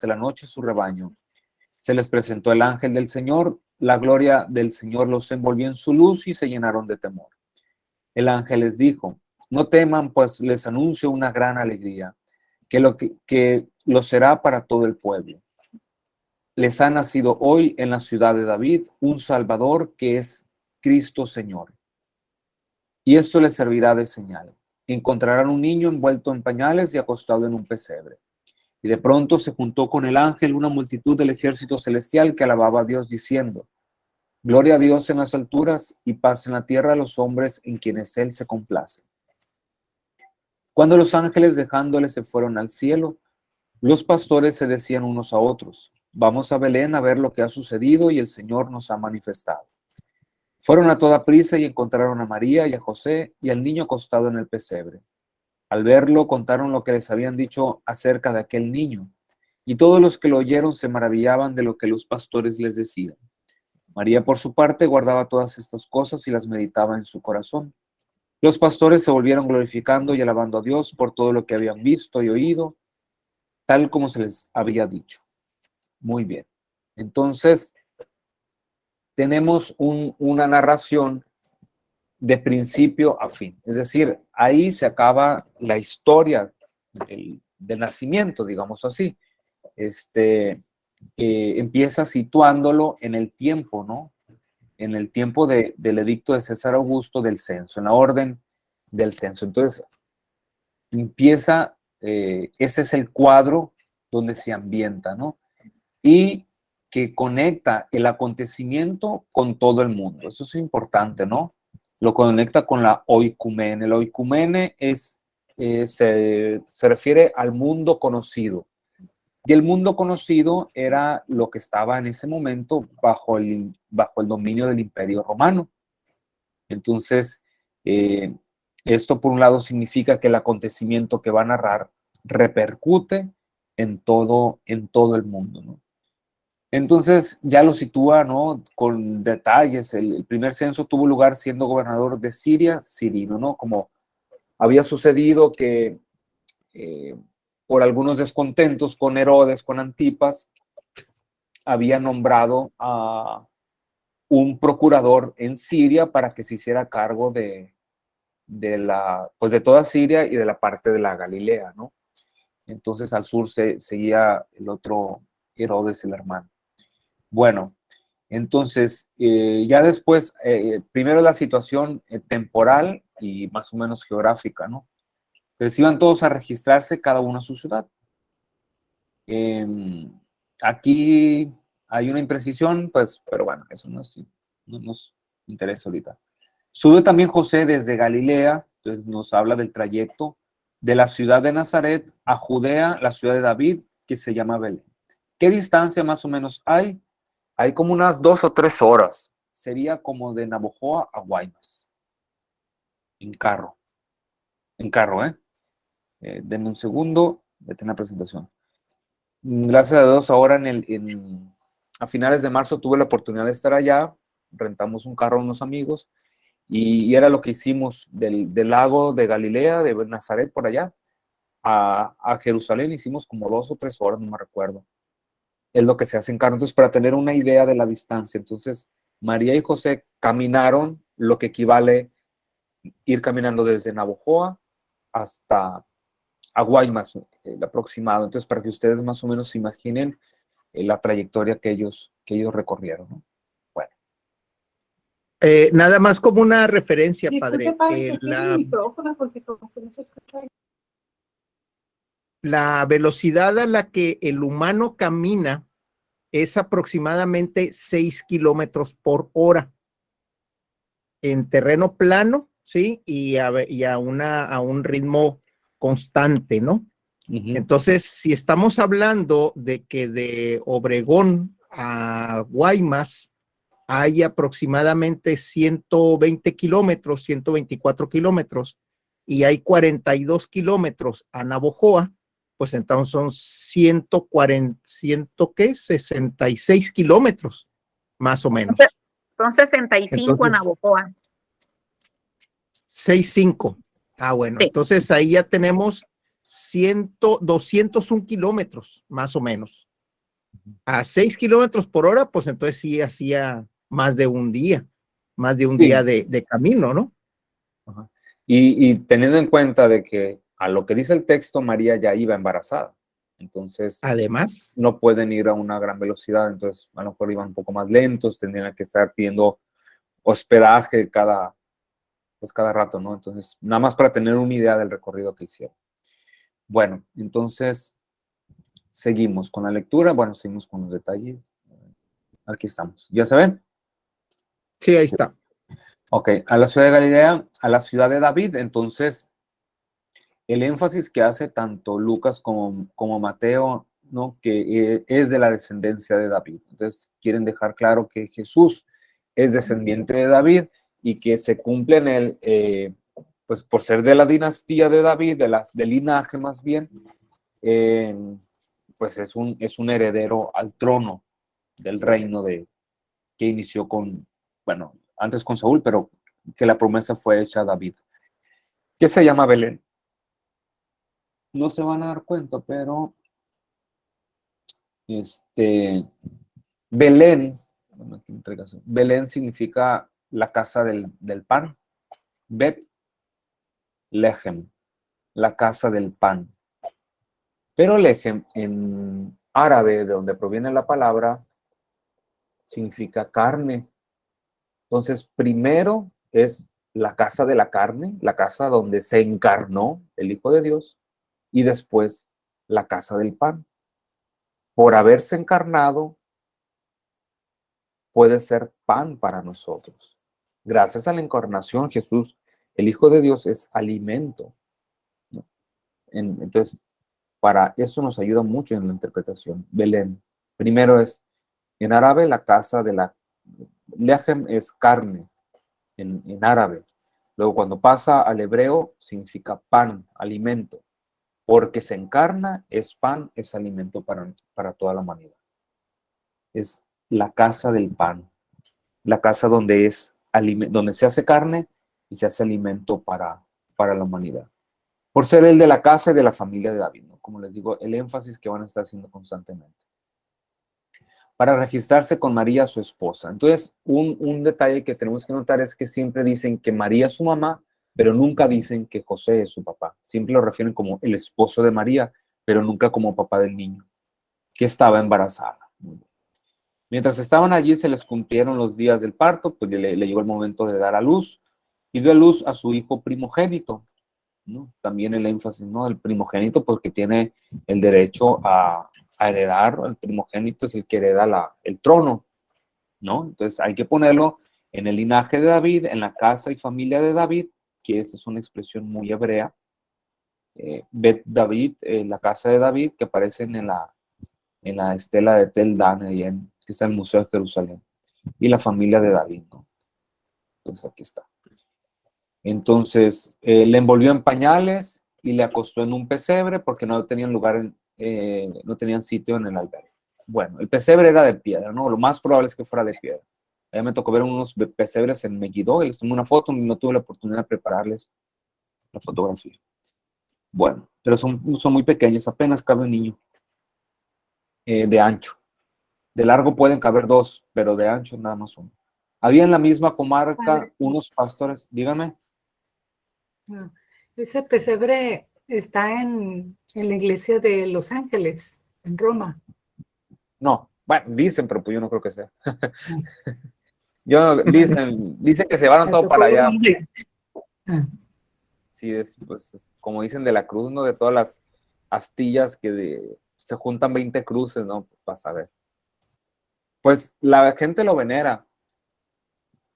durante la noche su rebaño. Se les presentó el ángel del Señor, la gloria del Señor los envolvió en su luz y se llenaron de temor. El ángel les dijo: no teman, pues les anuncio una gran alegría, que lo será para todo el pueblo. Les ha nacido hoy en la ciudad de David un Salvador, que es Cristo Señor. Y esto les servirá de señal: encontrarán un niño envuelto en pañales y acostado en un pesebre. Y de pronto se juntó con el ángel una multitud del ejército celestial que alababa a Dios, diciendo: gloria a Dios en las alturas y paz en la tierra a los hombres en quienes Él se complace. Cuando los ángeles, dejándole, se fueron al cielo, los pastores se decían unos a otros: vamos a Belén a ver lo que ha sucedido y el Señor nos ha manifestado. Fueron a toda prisa y encontraron a María y a José y al niño acostado en el pesebre. Al verlo, contaron lo que les habían dicho acerca de aquel niño, y todos los que lo oyeron se maravillaban de lo que los pastores les decían. María, por su parte, guardaba todas estas cosas y las meditaba en su corazón. Los pastores se volvieron glorificando y alabando a Dios por todo lo que habían visto y oído, tal como se les había dicho. Muy bien. Entonces, tenemos una narración de principio a fin. Es decir, ahí se acaba la historia del nacimiento, digamos así. Empieza situándolo en el tiempo, ¿no? En el tiempo del edicto de César Augusto del censo, en la orden del censo. Entonces, empieza, ese es el cuadro donde se ambienta, ¿no? Y que conecta el acontecimiento con todo el mundo. Eso es importante, ¿no? Lo conecta con la oikumene. La oikumene se refiere al mundo conocido. Y el mundo conocido era lo que estaba en ese momento bajo el dominio del Imperio Romano. Entonces, esto por un lado significa que el acontecimiento que va a narrar repercute en todo el mundo, ¿no? Entonces ya lo sitúa, ¿no? Con detalles. El primer censo tuvo lugar siendo gobernador de Siria, Cirino, ¿no? Como había sucedido que por algunos descontentos con Herodes, con Antipas, había nombrado a un procurador en Siria para que se hiciera cargo de toda Siria y de la parte de la Galilea, ¿no? Entonces al sur seguía el otro Herodes, el hermano. Bueno, entonces ya después, primero la situación temporal y más o menos geográfica, ¿no? Entonces iban todos a registrarse, cada uno a su ciudad. Aquí hay una imprecisión, pues, pero bueno, eso no nos interesa ahorita. Sube también José desde Galilea, entonces nos habla del trayecto de la ciudad de Nazaret a Judea, la ciudad de David, que se llama Belén. ¿Qué distancia más o menos hay? Hay como unas 2 o 3 horas. Sería como de Navojoa a Guaymas. En carro. En carro, ¿eh? Denme un segundo. Vete en la presentación. Gracias a Dios, ahora a finales de marzo tuve la oportunidad de estar allá. Rentamos un carro a unos amigos y era lo que hicimos del lago de Galilea, de Nazaret por allá, a Jerusalén. Hicimos como 2 o 3 horas, no me recuerdo. Es lo que se hace en carro. Entonces, para tener una idea de la distancia, entonces María y José caminaron lo que equivale ir caminando desde Navojoa hasta a Guaymas, el aproximado. Entonces, para que ustedes más o menos se imaginen la trayectoria que ellos recorrieron, ¿no? Bueno. Nada más como una referencia, padre. La velocidad a la que el humano camina es aproximadamente 6 kilómetros por hora en terreno plano, ¿sí? Y a un ritmo constante, ¿no? Uh-huh. Entonces, si estamos hablando de que de Obregón a Guaymas hay aproximadamente 120 kilómetros, 124 kilómetros, y hay 42 kilómetros a Navojoa, pues entonces son 66 kilómetros, más o menos. Son 65 entonces, a Navojoa. 65. Ah, bueno, sí. Entonces ahí ya tenemos 201 kilómetros, más o menos. A 6 kilómetros por hora, pues entonces sí hacía más de un día Sí. de camino, ¿no? Ajá. Y teniendo en cuenta de que a lo que dice el texto, María ya iba embarazada. Entonces, Además, no pueden ir a una gran velocidad. Entonces, a lo mejor iban un poco más lentos, tendrían que estar pidiendo hospedaje pues cada rato, ¿no? Entonces, nada más para tener una idea del recorrido que hicieron. Bueno, entonces, seguimos con la lectura. Bueno, seguimos con los detalles. Aquí estamos. ¿Ya se ven? sí, ahí está. Ok, a la ciudad de Galilea, a la ciudad de David. Entonces, el énfasis que hace tanto Lucas como Mateo, ¿no? Que es de la descendencia de David. Entonces, quieren dejar claro que Jesús es descendiente de David y que se cumple en él, pues por ser de la dinastía de David, del linaje más bien, eh, pues es un heredero al trono del reino que inició bueno, antes con Saúl, pero que la promesa fue hecha a David. ¿Qué se llama Belén? No se van a dar cuenta, pero Belén, bueno, aquí me entregas, Belén significa la casa del pan. Bet Lehem, la casa del pan. Pero Lehem en árabe, de donde proviene la palabra, significa carne. Entonces, primero es la casa de la carne, la casa donde se encarnó el Hijo de Dios, y después la casa del pan. Por haberse encarnado, puede ser pan para nosotros. Gracias a la encarnación, Jesús, el Hijo de Dios, es alimento, ¿no? Entonces, para eso nos ayuda mucho en la interpretación. Belén. Primero es, en árabe, la casa de la... Lehem es carne, en árabe. Luego, cuando pasa al hebreo, significa pan, alimento. Porque se encarna, es pan, es alimento para toda la humanidad. Es la casa del pan, la casa donde donde se hace carne y se hace alimento para la humanidad. Por ser el de la casa y de la familia de David, ¿no? Como les digo, el énfasis que van a estar haciendo constantemente. Para registrarse con María, su esposa. Entonces, un detalle que tenemos que notar es que siempre dicen que María es su mamá, pero nunca dicen que José es su papá. Siempre lo refieren como el esposo de María, pero nunca como papá del niño, que estaba embarazada. Mientras estaban allí, se les cumplieron los días del parto, pues le llegó el momento de dar a luz, y dio a luz a su hijo primogénito, ¿no? También el énfasis, ¿no? El primogénito, porque tiene el derecho a heredar, el primogénito es el que hereda el trono, ¿no? Entonces hay que ponerlo en el linaje de David, en la casa y familia de David, que esa es una expresión muy hebrea. Bet David, la casa de David, que aparece en la estela de Tel Dan, que está en el Museo de Jerusalén, y la familia de David, ¿no? Entonces aquí está. Entonces le envolvió en pañales y le acostó en un pesebre porque no tenían lugar, no tenían sitio en el albergue. Bueno, el pesebre era de piedra, ¿no? Lo más probable es que fuera de piedra. A mí me tocó ver unos pesebres en Megiddo y les tomé una foto y no tuve la oportunidad de prepararles la fotografía. Bueno, pero son muy pequeños, apenas cabe un niño de ancho. De largo pueden caber dos, pero de ancho nada más uno. Había en la misma comarca Padre. unos pastores, dígame. Ese pesebre está en la iglesia de Los Ángeles, en Roma. No, bueno, dicen, pero pues yo no creo que sea. Dicen que se llevaron todo para allá. Sí, pues, como dicen de la cruz, ¿no? De todas las astillas se juntan 20 cruces, ¿no? Para saber. Pues la gente lo venera.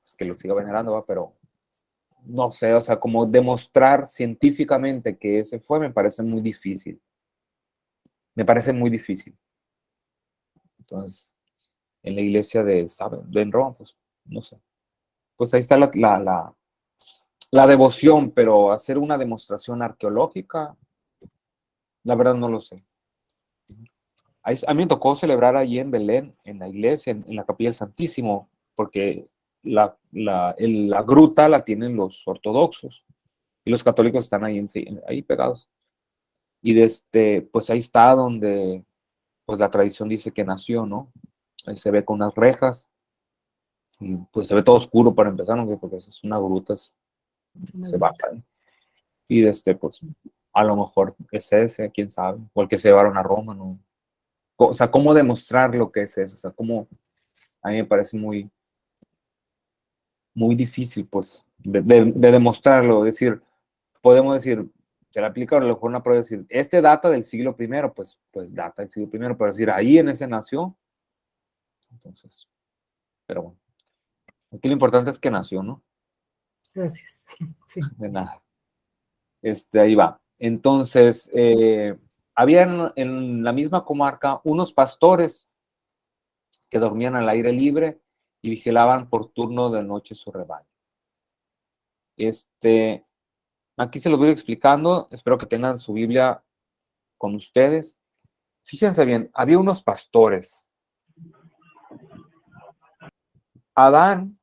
Es que lo siga venerando, ¿va? Pero no sé, o sea, como demostrar científicamente que ese fue, me parece muy difícil. Me parece muy difícil. Entonces, en la iglesia de Roma, pues, no sé. Pues ahí está la devoción, pero hacer una demostración arqueológica, la verdad no lo sé. A mí me tocó celebrar allí en Belén, en la iglesia, en la Capilla del Santísimo, porque la gruta la tienen los ortodoxos y los católicos están ahí pegados. Y pues ahí está donde pues la tradición dice que nació, ¿no? Ahí se ve con unas rejas, y pues se ve todo oscuro para empezar, ¿no? Porque es una gruta, se baja, ¿eh? Y pues, a lo mejor es ese, quién sabe, o el que se llevaron a Roma, ¿no? O sea, ¿cómo demostrar lo que es eso? O sea, cómo, a mí me parece muy, muy difícil, pues, de demostrarlo. Es decir, podemos decir, se le aplica a lo mejor una prueba, decir, este data del siglo I, pues data del siglo I, pero decir, ahí en ese nació, entonces, pero bueno, aquí lo importante es que nació, ¿no? Gracias. Sí. De nada. Ahí va. Entonces, había en la misma comarca unos pastores que dormían al aire libre y vigilaban por turno de noche su rebaño. Aquí se los voy explicando, espero que tengan su Biblia con ustedes. Fíjense bien, había unos pastores. Adán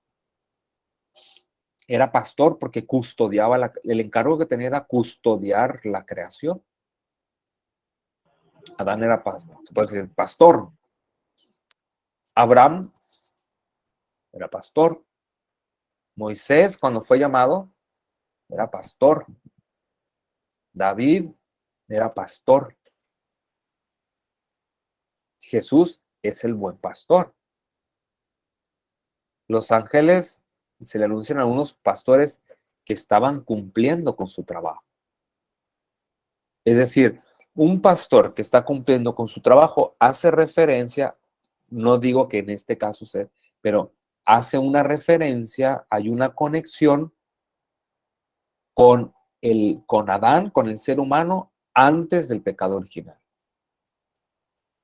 era pastor porque custodiaba, el encargo que tenía era custodiar la creación. Adán era, se puede decir, pastor. Abraham era pastor. Moisés, cuando fue llamado, era pastor. David era pastor. Jesús es el buen pastor. Los ángeles se le anuncian a unos pastores que estaban cumpliendo con su trabajo. Es decir, un pastor que está cumpliendo con su trabajo hace referencia, no digo que en este caso sea, pero hace una referencia, hay una conexión con Adán, con el ser humano, antes del pecado original.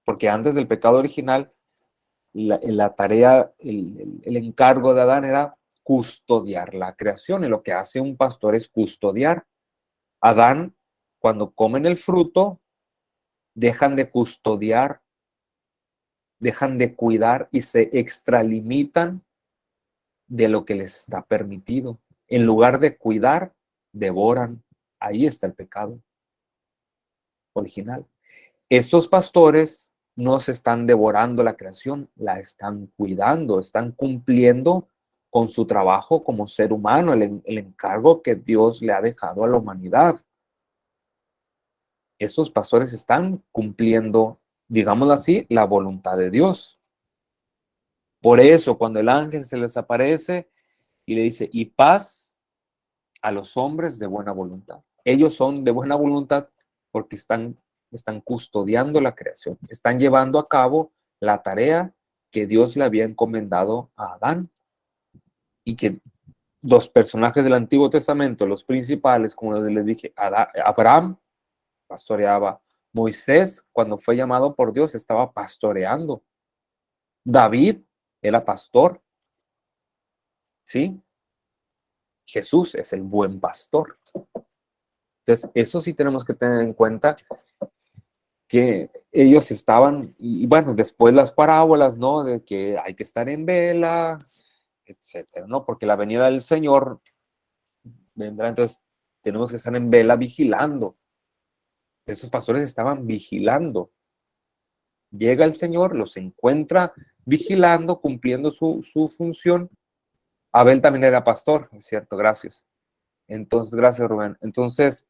Porque antes del pecado original, la tarea, el encargo de Adán era custodiar la creación, y lo que hace un pastor es custodiar. Adán, cuando comen el fruto, dejan de custodiar, dejan de cuidar y se extralimitan de lo que les está permitido. En lugar de cuidar, devoran. Ahí está el pecado original. Estos pastores no se están devorando la creación, la están cuidando, están cumpliendo con su trabajo como ser humano, el encargo que Dios le ha dejado a la humanidad. Estos pastores están cumpliendo, digámoslo así, la voluntad de Dios. Por eso, cuando el ángel se les aparece y le dice, y paz a los hombres de buena voluntad. Ellos son de buena voluntad porque están custodiando la creación, están llevando a cabo la tarea que Dios le había encomendado a Adán, y que los personajes del Antiguo Testamento, los principales, como les dije, Abraham pastoreaba, Moisés, cuando fue llamado por Dios, estaba pastoreando, David era pastor, ¿sí? Jesús es el buen pastor. Entonces, eso sí tenemos que tener en cuenta, que ellos estaban, y bueno, después las parábolas, ¿no? De que hay que estar en vela, etcétera, ¿no? Porque la venida del Señor vendrá, entonces tenemos que estar en vela vigilando. Esos pastores estaban vigilando. Llega el Señor, los encuentra vigilando, cumpliendo su función. Abel también era pastor, es cierto, gracias. Entonces, gracias, Rubén. Entonces,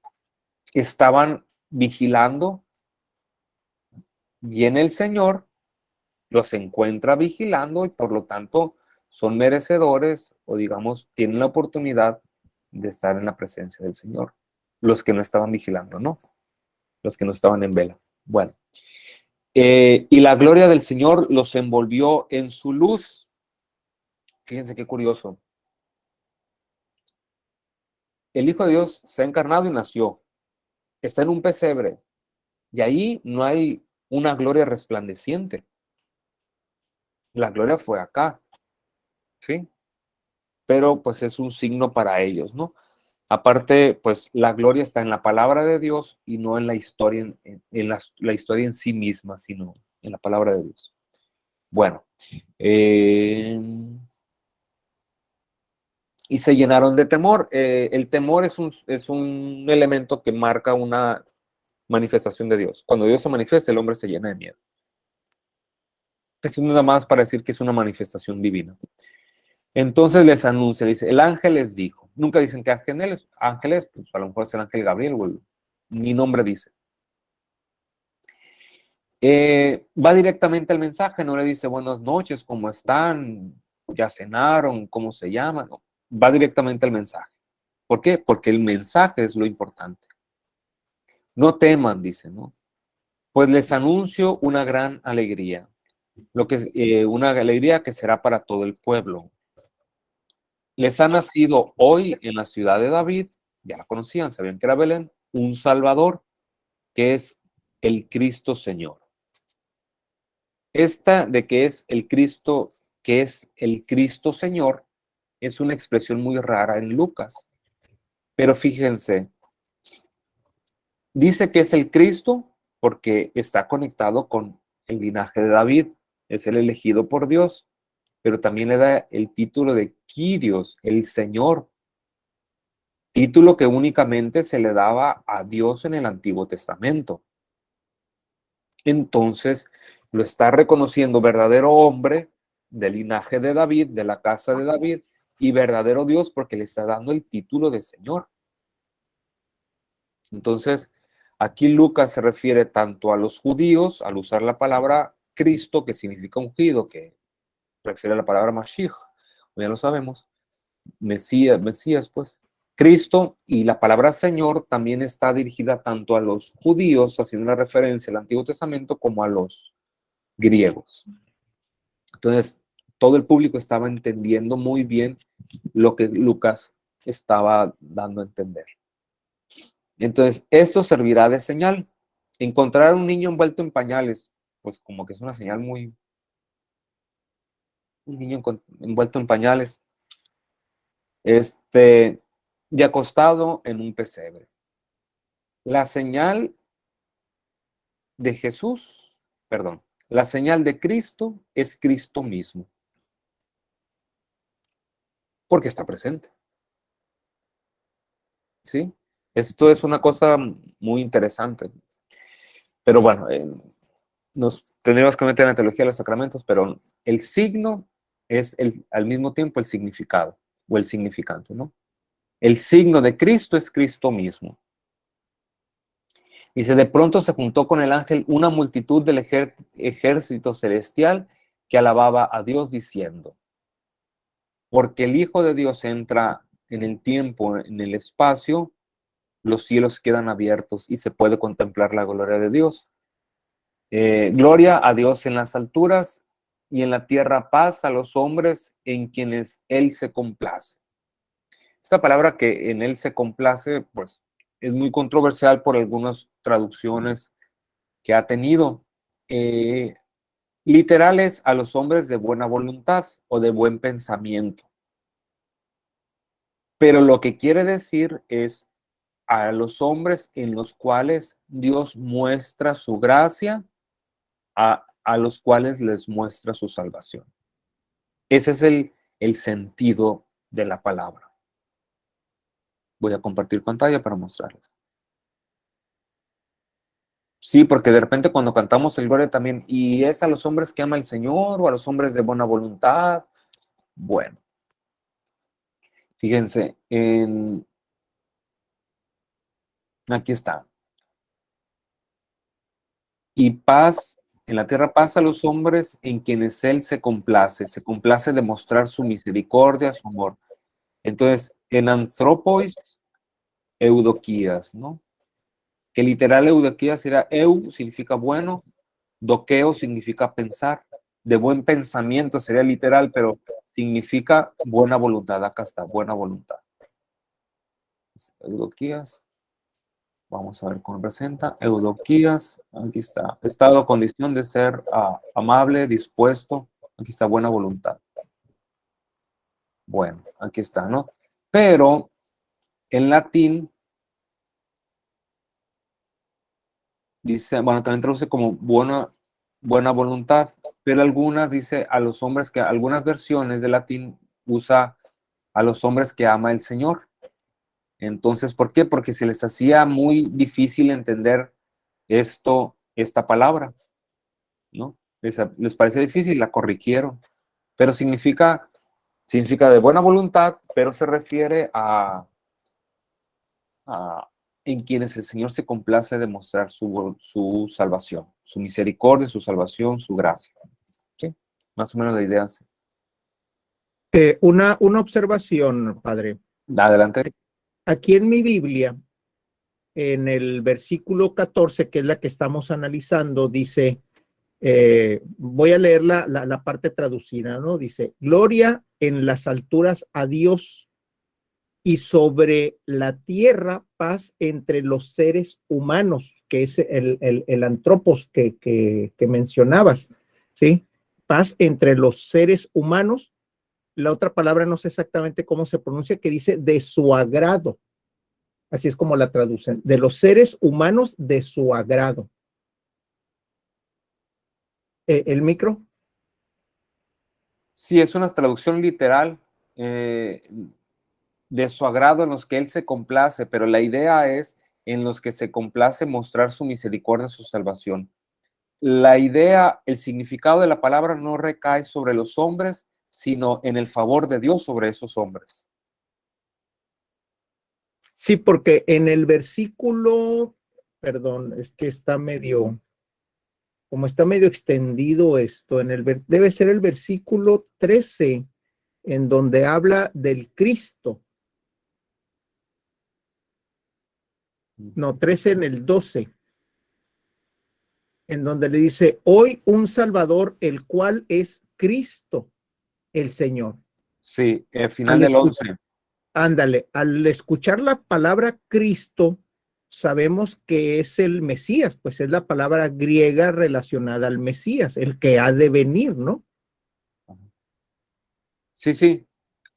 estaban vigilando, viene el Señor, los encuentra vigilando y por lo tanto son merecedores, o digamos, tienen la oportunidad de estar en la presencia del Señor. Los que no estaban vigilando, ¿no? Los que no estaban en vela. Bueno. Y la gloria del Señor los envolvió en su luz. Fíjense qué curioso. El Hijo de Dios se ha encarnado y nació. Está en un pesebre. Y ahí no hay una gloria resplandeciente. La gloria fue acá. ¿Sí? Pero pues es un signo para ellos, ¿no? Aparte, pues la gloria está en la palabra de Dios y no en la historia, en la historia en sí misma, sino en la palabra de Dios. Bueno, y se llenaron de temor. El temor es un elemento que marca una manifestación de Dios. Cuando Dios se manifiesta, el hombre se llena de miedo. Es nada más para decir que es una manifestación divina. Entonces les anuncia, dice, el ángel les dijo. Nunca dicen que ángeles, pues a lo mejor es el ángel Gabriel, ni nombre dice. Va directamente al mensaje, no le dice buenas noches, ¿cómo están? ¿Ya cenaron? ¿Cómo se llaman? No, va directamente al mensaje. ¿Por qué? Porque el mensaje es lo importante. No teman, dice, ¿no? Pues les anuncio una gran alegría, una alegría que será para todo el pueblo. Les ha nacido hoy en la ciudad de David, ya la conocían, sabían que era Belén, un Salvador, que es el Cristo Señor. Esta de que es el Cristo, que es el Cristo Señor, es una expresión muy rara en Lucas. Pero fíjense, dice que es el Cristo porque está conectado con el linaje de David, es el elegido por Dios, pero también le da el título de Kyrios, el Señor, título que únicamente se le daba a Dios en el Antiguo Testamento. Entonces, lo está reconociendo verdadero hombre del linaje de David, de la casa de David, y verdadero Dios porque le está dando el título de Señor. Entonces, aquí Lucas se refiere tanto a los judíos, al usar la palabra Cristo, que significa ungido, que refiere a la palabra Mashiach, ya lo sabemos, Mesías, pues. Cristo, y la palabra Señor también está dirigida tanto a los judíos, haciendo una referencia al Antiguo Testamento, como a los griegos. Entonces, todo el público estaba entendiendo muy bien lo que Lucas estaba dando a entender. Entonces, esto servirá de señal. Encontrar a un niño envuelto en pañales, pues como que es una señal muy... Un niño envuelto en pañales, y acostado en un pesebre. La señal de Jesús, perdón, la señal de Cristo es Cristo mismo, porque está presente. ¿Sí? Esto es una cosa muy interesante. Pero bueno, nos tendríamos que meter en la teología de los sacramentos, pero el signo es al mismo tiempo el significado o el significante, ¿no? El signo de Cristo es Cristo mismo. Dice, de pronto se juntó con el ángel una multitud del ejército celestial que alababa a Dios diciendo, porque el Hijo de Dios entra en el tiempo, en el espacio, los cielos quedan abiertos y se puede contemplar la gloria de Dios. Gloria a Dios en las alturas y en la tierra paz a los hombres en quienes Él se complace. Esta palabra que en Él se complace, pues es muy controversial por algunas traducciones que ha tenido. Literales a los hombres de buena voluntad o de buen pensamiento. Pero lo que quiere decir es a los hombres en los cuales Dios muestra su gracia, a los cuales les muestra su salvación. Ese es el sentido de la palabra. Voy a compartir pantalla para mostrarles. Sí, porque de repente cuando cantamos el Gloria también, y es a los hombres que ama el Señor o a los hombres de buena voluntad. Bueno, fíjense, aquí está. Y paz, en la tierra paz a los hombres en quienes Él se complace de mostrar su misericordia, su amor. Entonces, en anthropois, eudoquías, ¿no? Que literal eudoquías era significa bueno, doqueo significa pensar, de buen pensamiento sería literal, pero significa buena voluntad, acá está, buena voluntad. Eudoquías. Vamos a ver cómo representa. Eudoquías, aquí está. Estado o condición de ser amable, dispuesto. Aquí está, buena voluntad. Bueno, aquí está, ¿no? Pero en latín dice, bueno, también traduce como buena voluntad, pero algunas dice a los hombres que, algunas versiones de latín usa a los hombres que ama el Señor. Entonces, ¿por qué? Porque se les hacía muy difícil entender esta palabra, ¿no? les parecía difícil, la corrigieron, pero significa de buena voluntad, pero se refiere en quienes el Señor se complace de mostrar su salvación, su misericordia, su salvación, su gracia. ¿Sí? Más o menos la idea. Sí. Una observación, padre. Adelante. Aquí en mi Biblia, en el versículo 14, que es la que estamos analizando, dice, voy a leer la parte traducida, ¿no? Dice, gloria en las alturas a Dios y sobre la tierra paz entre los seres humanos, que es el antropos que mencionabas, ¿sí? Paz entre los seres humanos. La otra palabra no sé exactamente cómo se pronuncia, que dice de su agrado. Así es como la traducen, de los seres humanos de su agrado. ¿El micro? Sí, es una traducción literal de su agrado en los que Él se complace, pero la idea es en los que se complace mostrar su misericordia, su salvación. La idea, el significado de la palabra no recae sobre los hombres, sino en el favor de Dios sobre esos hombres. Sí, porque en el versículo, perdón, es que está medio, como está medio extendido esto, debe ser el versículo 13, en donde habla del Cristo. No, 13 en el 12, en donde le dice, hoy un Salvador, el cual es Cristo, el Señor. Sí, el final del 11. Ándale, al escuchar la palabra Cristo, sabemos que es el Mesías, pues es la palabra griega relacionada al Mesías, el que ha de venir, ¿no? Sí, sí,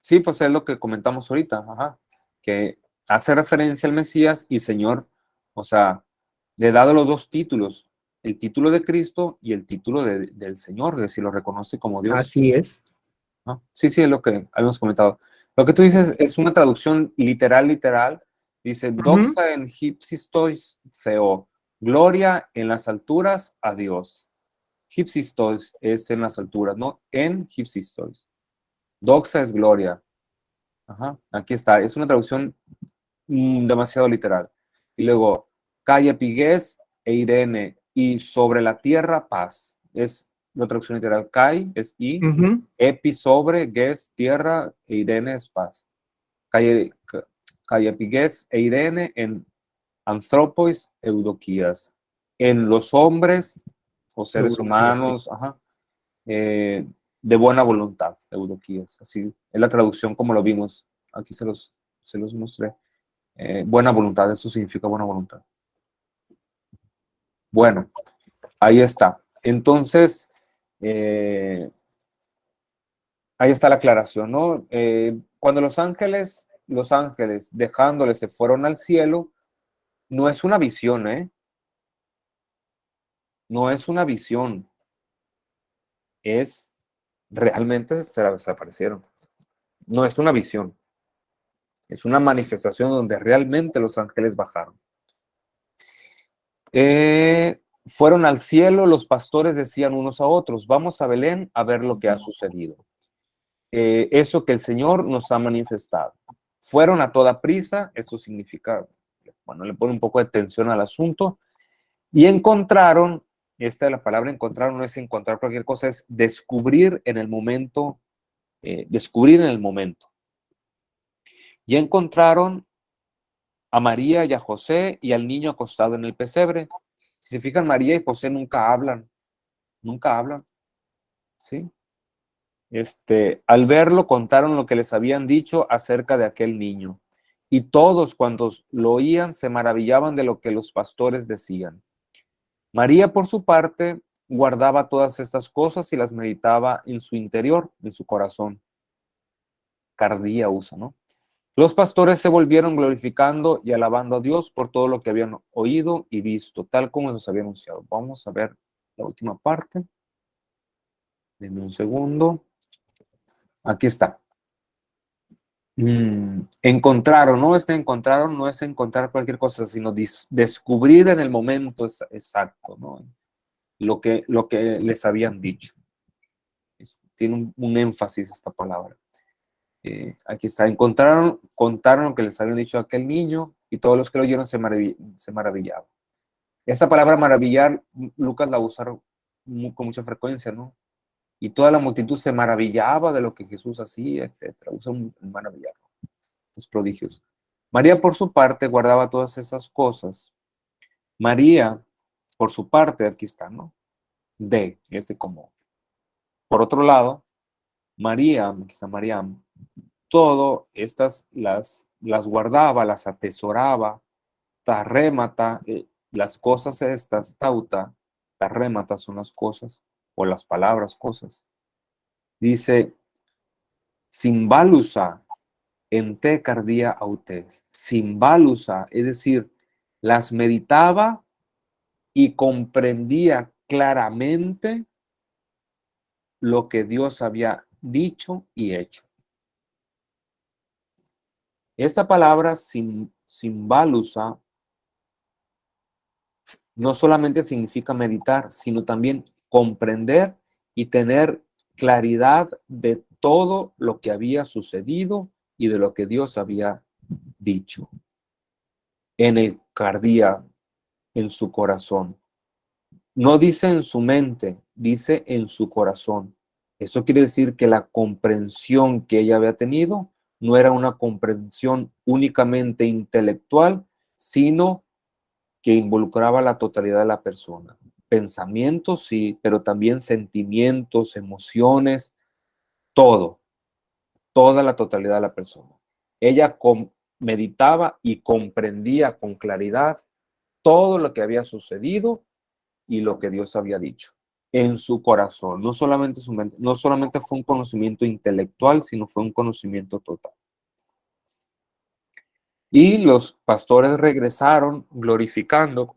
sí, pues es lo que comentamos ahorita, ajá, que hace referencia al Mesías y Señor, o sea, le he dado los dos títulos, el título de Cristo y el título del Señor, es decir, lo reconoce como Dios. Así es. ¿No? Sí, sí, es lo que habíamos comentado. Lo que tú dices es una traducción literal. Dice, doxa en hipsistois theo, gloria en las alturas a Dios. Hipsistois es en las alturas, ¿no? En hipsistois. Doxa es gloria. Ajá, aquí está. Es una traducción demasiado literal. Y luego, calle pigues e irene, y sobre la tierra paz. Es la traducción literal. Kai es y, epi sobre, ges, tierra, e irene es paz. Calle pigues e irene en anthropois eudoquías. En los hombres o seres humanos, sí. Ajá, de buena voluntad, eudoquías. Así es la traducción como lo vimos. Aquí se los mostré. Buena voluntad, eso significa buena voluntad. Bueno, ahí está. Entonces, ahí está la aclaración, ¿no? Cuando los ángeles dejándoles se fueron al cielo, no es una visión, ¿eh? No es una visión. Es realmente se desaparecieron. No es una visión. Es una manifestación donde realmente los ángeles bajaron. Fueron al cielo, los pastores decían unos a otros, vamos a Belén a ver lo que ha sucedido. Eso que el Señor nos ha manifestado. Fueron a toda prisa, esto significa, bueno, le pone un poco de tensión al asunto, y encontraron, esta es la palabra encontrar, no es encontrar cualquier cosa, es descubrir en el momento, Y encontraron a María y a José y al niño acostado en el pesebre. Si se fijan, María y José nunca hablan, ¿sí? Al verlo contaron lo que les habían dicho acerca de aquel niño. Y todos cuantos lo oían se maravillaban de lo que los pastores decían. María, por su parte, guardaba todas estas cosas y las meditaba en su interior, en su corazón. Cardía usa, ¿no? Los pastores se volvieron glorificando y alabando a Dios por todo lo que habían oído y visto, tal como les había anunciado. Vamos a ver la última parte. Denme un segundo. Aquí está. Encontraron, no es encontrar cualquier cosa, sino descubrir en el momento exacto, ¿no? lo que les habían dicho. Tiene un énfasis esta palabra. Aquí está, contaron lo que les habían dicho a aquel niño y todos los que lo oyeron se maravillaban. Esta palabra maravillar, Lucas la usa con mucha frecuencia, ¿no? Y toda la multitud se maravillaba de lo que Jesús hacía, etc. Usa maravillar, los prodigios. María, por su parte, guardaba todas esas cosas. María, por su parte, aquí está, ¿no? Como. Por otro lado, María, aquí está María, todo estas las guardaba, las atesoraba, tarrémata, las cosas estas, tauta, tarrémata son las cosas, o las palabras cosas. Dice, simbalusa, en te cardía autes, simbalusa, es decir, las meditaba y comprendía claramente lo que Dios había dicho y hecho. Esta palabra simbalusa no solamente significa meditar, sino también comprender y tener claridad de todo lo que había sucedido y de lo que Dios había dicho. En el cardía, en su corazón. No dice en su mente, dice en su corazón. Eso quiere decir que la comprensión que ella había tenido no era una comprensión únicamente intelectual, sino que involucraba la totalidad de la persona. Pensamientos, sí, pero también sentimientos, emociones, todo, toda la totalidad de la persona. Ella meditaba y comprendía con claridad todo lo que había sucedido y lo que Dios había dicho en su corazón, no solamente su mente, no solamente fue un conocimiento intelectual, sino fue un conocimiento total. Y los pastores regresaron glorificando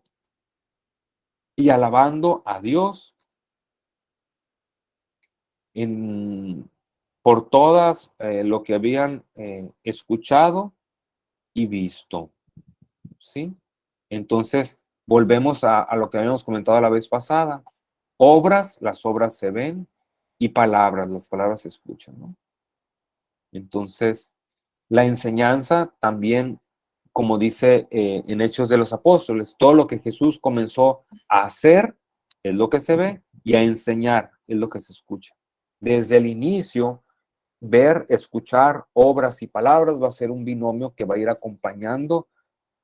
y alabando a Dios por todas lo que habían escuchado y visto. ¿Sí? Entonces, volvemos a lo que habíamos comentado la vez pasada. Las obras se ven, y las palabras se escuchan, ¿no? Entonces, la enseñanza también, como dice en Hechos de los Apóstoles, todo lo que Jesús comenzó a hacer es lo que se ve y a enseñar es lo que se escucha. Desde el inicio, ver, escuchar obras y palabras va a ser un binomio que va a ir acompañando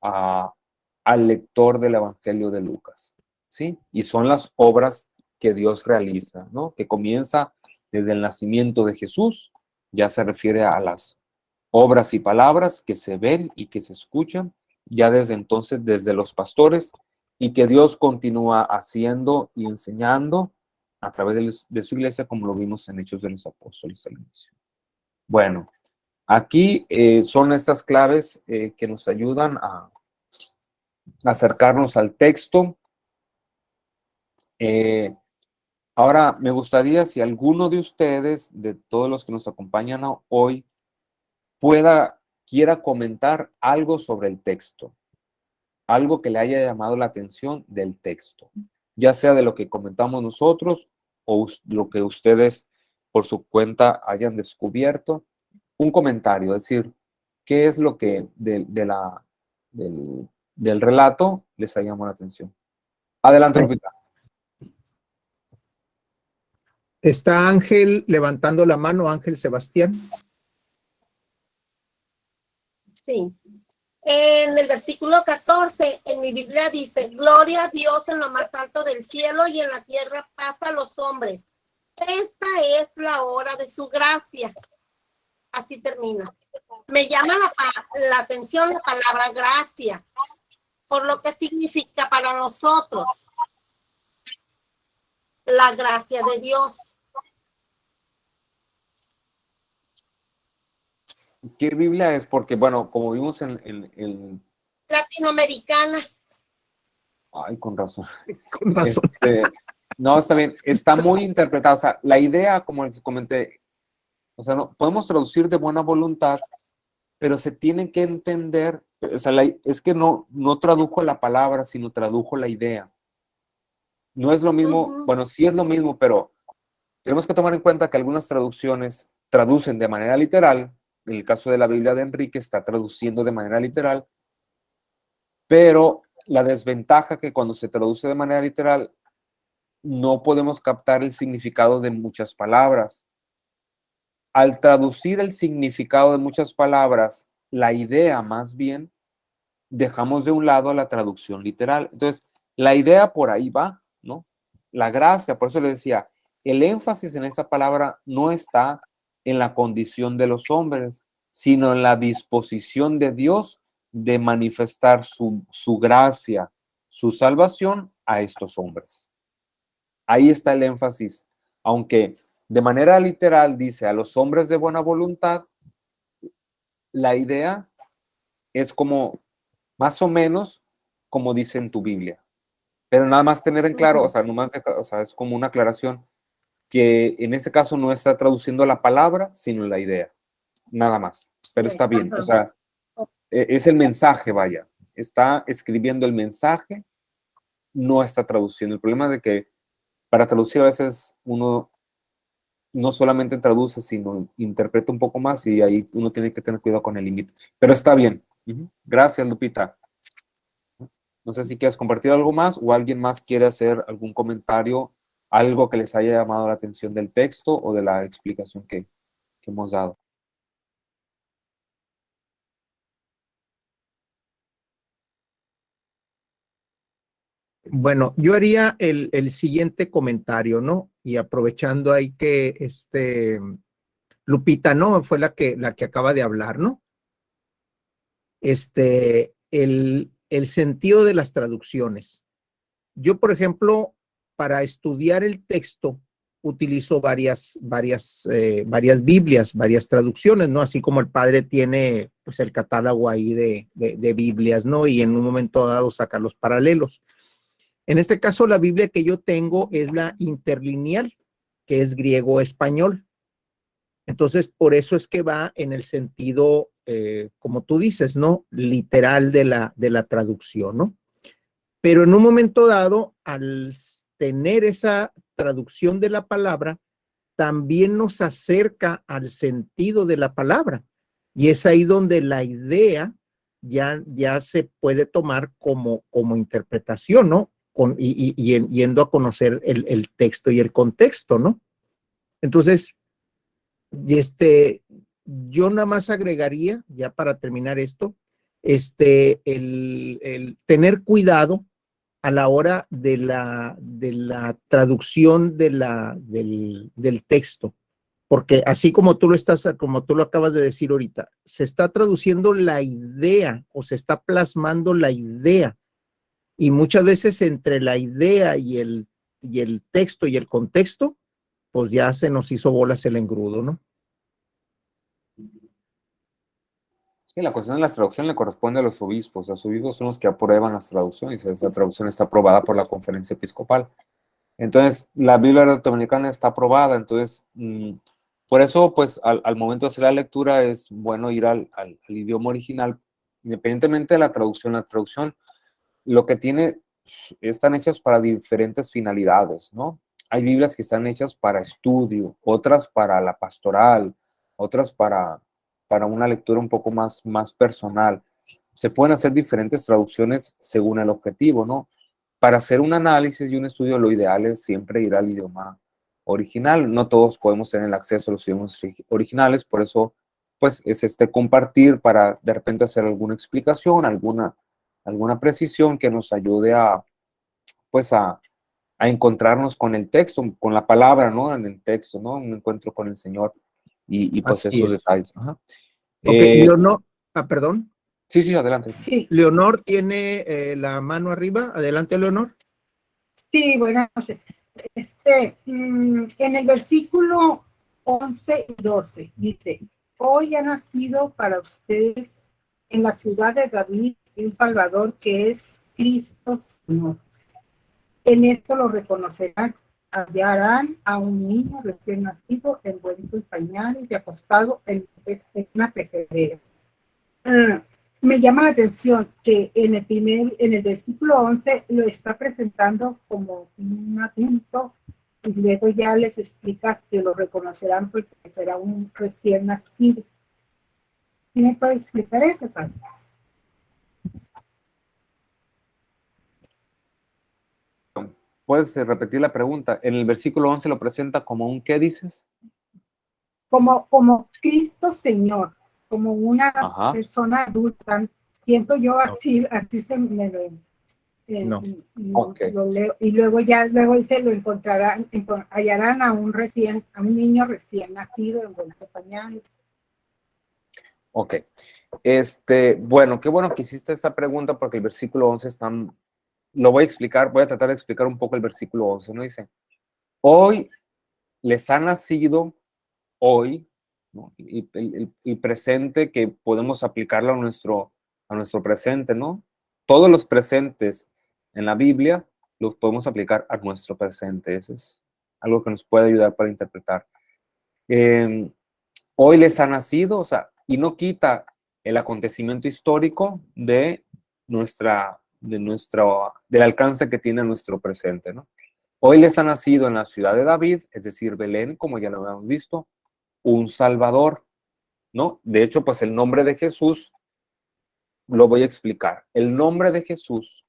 al lector del Evangelio de Lucas, ¿sí? Y son las obras que Dios realiza, ¿no? Que comienza desde el nacimiento de Jesús, ya se refiere a las obras y palabras que se ven y que se escuchan, ya desde entonces, desde los pastores, y que Dios continúa haciendo y enseñando a través de su iglesia, como lo vimos en Hechos de los Apóstoles al inicio. Bueno, aquí son estas claves que nos ayudan a acercarnos al texto. Ahora, me gustaría si alguno de ustedes, de todos los que nos acompañan hoy, quiera comentar algo sobre el texto, algo que le haya llamado la atención del texto, ya sea de lo que comentamos nosotros o lo que ustedes por su cuenta hayan descubierto. Un comentario, es decir, qué es lo que del relato les ha llamado la atención. Adelante, Lupita. Está Ángel levantando la mano, Ángel Sebastián. Sí. En el versículo 14, en mi Biblia dice, gloria a Dios en lo más alto del cielo y en la tierra paz a los hombres. Esta es la hora de su gracia. Así termina. Me llama la atención la palabra gracia, por lo que significa para nosotros la gracia de Dios. ¿Qué Biblia es? Porque, bueno, como vimos en Latinoamericana. Ay, con razón. Con razón. No, está bien. Está muy interpretada. O sea, la idea, como les comenté, o sea, no, podemos traducir de buena voluntad, pero se tiene que entender, o sea, es que no tradujo la palabra, sino tradujo la idea. No es lo mismo, Ujú. bueno, sí es lo mismo, pero tenemos que tomar en cuenta que algunas traducciones traducen de manera literal. En el caso de la Biblia de Enrique está traduciendo de manera literal, pero la desventaja que cuando se traduce de manera literal no podemos captar el significado de muchas palabras. Al traducir el significado de muchas palabras, la idea más bien, dejamos de un lado la traducción literal. Entonces, la idea por ahí va, ¿no? La gracia, por eso le decía, el énfasis en esa palabra no está en la condición de los hombres, sino en la disposición de Dios de manifestar su gracia, su salvación a estos hombres. Ahí está el énfasis, aunque de manera literal dice a los hombres de buena voluntad, la idea es como más o menos como dice en tu Biblia. Pero nada más tener en claro, o sea, es como una aclaración, que en ese caso no está traduciendo la palabra, sino la idea, nada más. Pero está bien, o sea, es el mensaje, vaya. Está escribiendo el mensaje, no está traduciendo. El problema es de que para traducir a veces uno no solamente traduce, sino interpreta un poco más y ahí uno tiene que tener cuidado con el límite. Pero está bien. Gracias, Lupita. No sé si quieres compartir algo más o alguien más quiere hacer algún comentario, algo que les haya llamado la atención del texto o de la explicación que hemos dado. Bueno, yo haría el siguiente comentario, ¿no? Y aprovechando ahí que Lupita, ¿no? Fue la que acaba de hablar, ¿no? El sentido de las traducciones. Yo, por ejemplo, para estudiar el texto, utilizo varias Biblias, varias traducciones, ¿no? Así como el padre tiene, pues, el catálogo ahí de Biblias, ¿no? Y en un momento dado saca los paralelos. En este caso, la Biblia que yo tengo es la interlineal, que es griego-español. Entonces, por eso es que va en el sentido, como tú dices, ¿no? Literal de la traducción, ¿no? Pero en un momento dado, al tener esa traducción de la palabra, también nos acerca al sentido de la palabra. Y es ahí donde la idea ya se puede tomar como interpretación, ¿no? Yendo a conocer el texto y el contexto, ¿no? Entonces, yo nada más agregaría, ya para terminar esto, el tener cuidado a la hora de la traducción del texto, porque así como como tú lo acabas de decir ahorita, se está traduciendo la idea o se está plasmando la idea, y muchas veces entre la idea y el texto y el contexto, pues ya se nos hizo bolas el engrudo, ¿no? Sí, la cuestión de las traducciones le corresponde a los obispos. Los obispos son los que aprueban las traducciones. Esa traducción está aprobada por la Conferencia Episcopal. Entonces, la Biblia Dominicana está aprobada. Entonces, por eso, pues, al momento de hacer la lectura es bueno ir al idioma original, independientemente de la traducción. La traducción, lo que tiene, están hechas para diferentes finalidades, ¿no? Hay Biblias que están hechas para estudio, otras para la pastoral, otras para una lectura un poco más personal. Se pueden hacer diferentes traducciones según el objetivo, ¿no? Para hacer un análisis y un estudio, lo ideal es siempre ir al idioma original. No todos podemos tener el acceso a los idiomas originales, por eso, pues, es compartir para de repente hacer alguna explicación, alguna precisión que nos ayude pues, a encontrarnos con el texto, con la palabra, ¿no? En el texto, ¿no? Un encuentro con el Señor y pues Así esos es. detalles. Ajá. Ok, Leonor, perdón. Sí, adelante. Sí, Leonor tiene la mano arriba. Adelante, Leonor. sí, buenas noches. En el versículo 11 y 12 dice, hoy ha nacido para ustedes en la ciudad de David un Salvador que es Cristo Señor. En esto lo reconocerán, hallarán a un niño recién nacido envuelto en pañales y acostado en una pecera. me llama la atención que en el versículo 11 lo está presentando como un adulto y luego ya les explica que lo reconocerán porque será un recién nacido. ¿Sí me puede explicar eso, padre? ¿Puedes repetir la pregunta? En el versículo 11 lo presenta como un ¿qué dices? Como Cristo Señor, como una Ajá. persona adulta. Siento yo así se me lo, No. Ok. lo leo. Y luego dice, lo hallarán a un niño recién nacido envuelto en pañales. Ok. Bueno, qué bueno que hiciste esa pregunta porque el versículo 11 está, lo voy a explicar, voy a tratar de explicar un poco el versículo 11, ¿no? Dice, hoy les ha nacido, hoy, ¿no? Y el presente que podemos aplicarlo a nuestro presente, ¿no? Todos los presentes en la Biblia los podemos aplicar a nuestro presente, eso es algo que nos puede ayudar para interpretar. Hoy les ha nacido, o sea, y no quita el acontecimiento histórico del alcance que tiene nuestro presente, ¿no? Hoy les ha nacido en la ciudad de David, es decir, Belén, como ya lo habíamos visto, un Salvador, ¿no? De hecho, pues el nombre de Jesús, lo voy a explicar. El nombre de Jesús,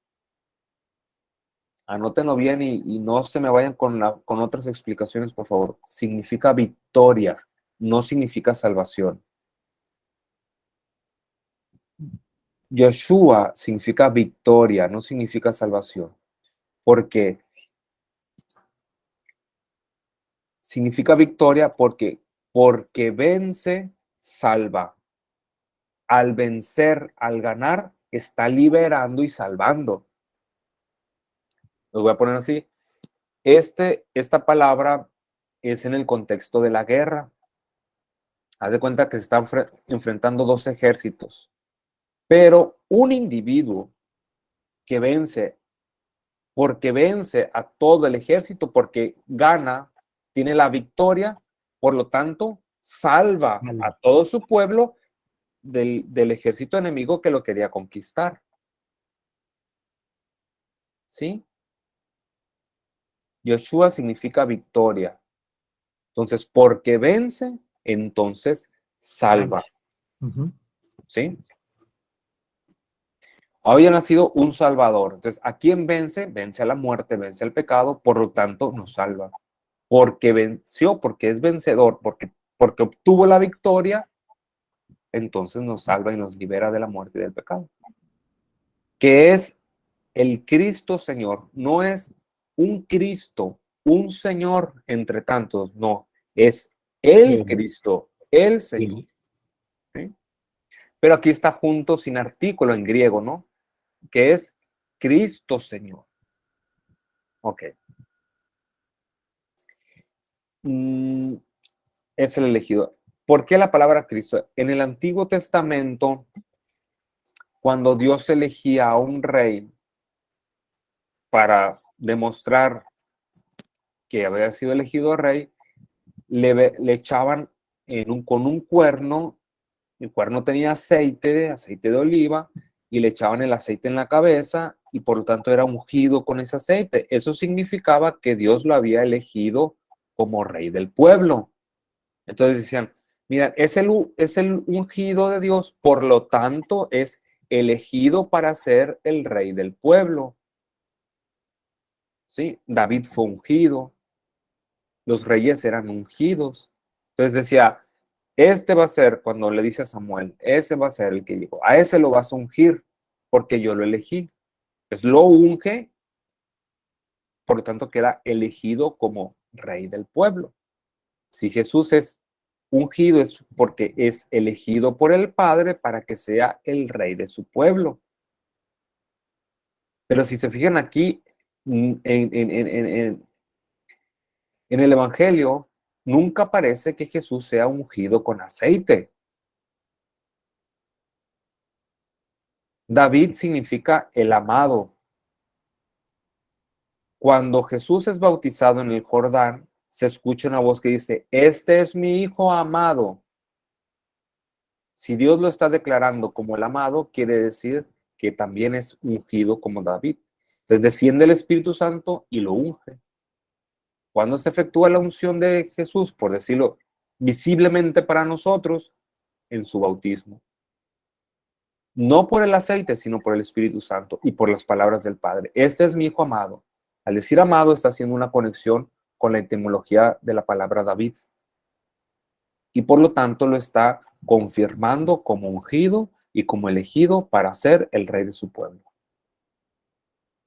anótenlo bien y no se me vayan con otras explicaciones, por favor. Significa victoria, no significa salvación. Yoshua significa victoria, no significa salvación. Porque significa victoria porque vence, salva. Al vencer, al ganar, está liberando y salvando. Lo voy a poner así. Esta palabra es en el contexto de la guerra. Haz de cuenta que se están enfrentando dos ejércitos. Pero un individuo que vence, porque vence a todo el ejército, porque gana, tiene la victoria, por lo tanto, salva a todo su pueblo del ejército enemigo que lo quería conquistar. ¿Sí? Yoshua significa victoria. Entonces, porque vence, entonces salva. ¿Sí? Hoy ha nacido un Salvador. Entonces, ¿a quién vence? Vence a la muerte, vence al pecado, por lo tanto, nos salva. Porque venció, porque es vencedor, porque obtuvo la victoria, entonces nos salva y nos libera de la muerte y del pecado. Que es el Cristo Señor. No es un Cristo, un Señor entre tantos, no. Es el Cristo, el Señor. ¿Sí? Pero aquí está junto sin artículo en griego, ¿no? Que es Cristo Señor. Ok. Es el elegido. ¿Por qué la palabra Cristo? En el Antiguo Testamento, cuando Dios elegía a un rey para demostrar que había sido elegido rey, le echaban con un cuerno. El cuerno tenía aceite de oliva, y le echaban el aceite en la cabeza y por lo tanto era ungido con ese aceite. Eso significaba que Dios lo había elegido como rey del pueblo. Entonces decían, mira, es el ungido de Dios, por lo tanto es elegido para ser el rey del pueblo. ¿Sí? David fue ungido, los reyes eran ungidos. Entonces decía, este va a ser, cuando le dice a Samuel, ese va a ser el que llegó, a ese lo vas a ungir, porque yo lo elegí. Pues lo unge, por lo tanto queda elegido como rey del pueblo. Si Jesús es ungido es porque es elegido por el Padre para que sea el rey de su pueblo. Pero si se fijan aquí, en el Evangelio, nunca parece que Jesús sea ungido con aceite. David significa el amado. Cuando Jesús es bautizado en el Jordán, se escucha una voz que dice, este es mi hijo amado. Si Dios lo está declarando como el amado, quiere decir que también es ungido como David. Entonces desciende el Espíritu Santo y lo unge. Cuando se efectúa la unción de Jesús, por decirlo visiblemente para nosotros, en su bautismo. No por el aceite, sino por el Espíritu Santo y por las palabras del Padre. Este es mi Hijo amado. Al decir amado, está haciendo una conexión con la etimología de la palabra David. Y por lo tanto lo está confirmando como ungido y como elegido para ser el rey de su pueblo.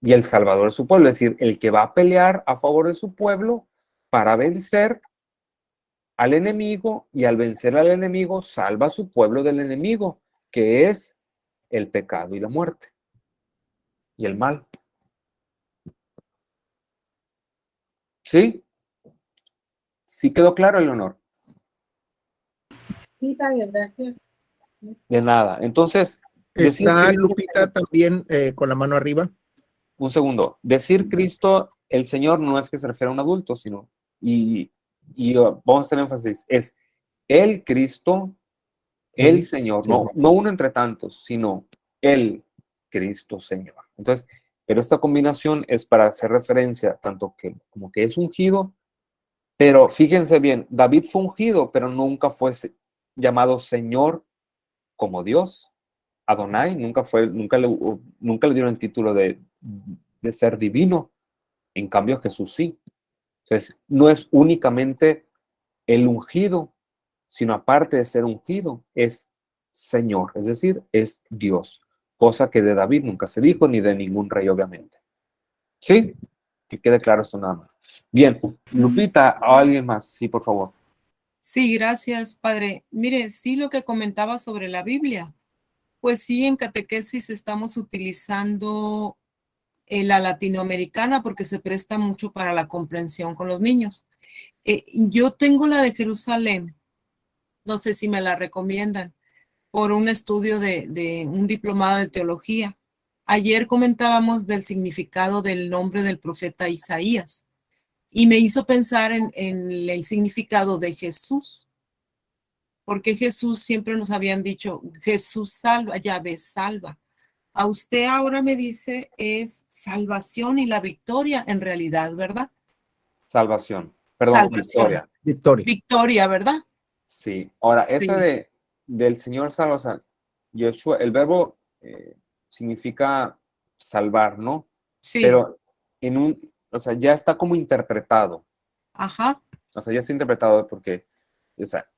Y el salvador de su pueblo, es decir, el que va a pelear a favor de su pueblo para vencer al enemigo, y al vencer al enemigo salva a su pueblo del enemigo, que es el pecado y la muerte y el mal. ¿Sí? ¿Sí quedó claro, Leonor? Sí, padre, gracias. De nada. Entonces, decir Está Cristo, Lupita también con la mano arriba. un segundo, decir Cristo, el Señor, no es que se refiere a un adulto, sino, vamos a hacer énfasis, es el Cristo, el Señor, no, no uno entre tantos, sino el Cristo Señor. Entonces, pero esta combinación es para hacer referencia tanto que como que es ungido, pero fíjense bien, David fue ungido, pero nunca fue llamado Señor como Dios. Adonai nunca le dieron el título de ser divino. En cambio, Jesús sí. Entonces, no es únicamente el ungido, sino aparte de ser ungido, es Señor, es decir, es Dios. Cosa que de David nunca se dijo, ni de ningún rey, obviamente. ¿Sí? Que quede claro esto nada más. Bien, Lupita, ¿o alguien más? Sí, por favor. Sí, gracias, padre. Mire, sí, lo que comentaba sobre la Biblia. Pues sí, en catequesis estamos utilizando la latinoamericana porque se presta mucho para la comprensión con los niños. Yo tengo la de Jerusalén, no sé si me la recomiendan, por un estudio de un diplomado de teología. Ayer comentábamos del significado del nombre del profeta Isaías y me hizo pensar en el significado de Jesús, porque Jesús siempre nos habían dicho, Jesús salva, Yahvé salva. A usted ahora me dice es salvación y la victoria en realidad, ¿verdad? Salvación. Perdón, Salvación. victoria. Victoria, ¿verdad? Sí. Ahora, Sí. esa del Señor salva, o sea, Yoshua, el verbo significa salvar, ¿no? Sí. Pero o sea, ya está como interpretado. Ajá. O sea, ya está interpretado porque, o sea,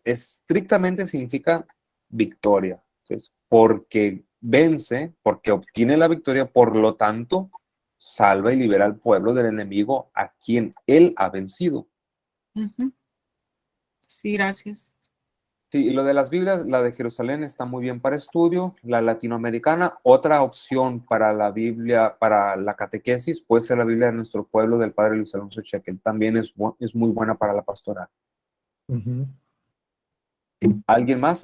estrictamente significa victoria. Entonces, porque vence, porque obtiene la victoria, por lo tanto, salva y libera al pueblo del enemigo a quien él ha vencido. Uh-huh. Sí, gracias. Sí, y lo de las Biblias, la de Jerusalén está muy bien para estudio. La latinoamericana, otra opción para la Biblia, para la catequesis, puede ser la Biblia de nuestro pueblo del Padre Luis Alonso Chequel. También es muy buena para la pastoral. Uh-huh. ¿Alguien más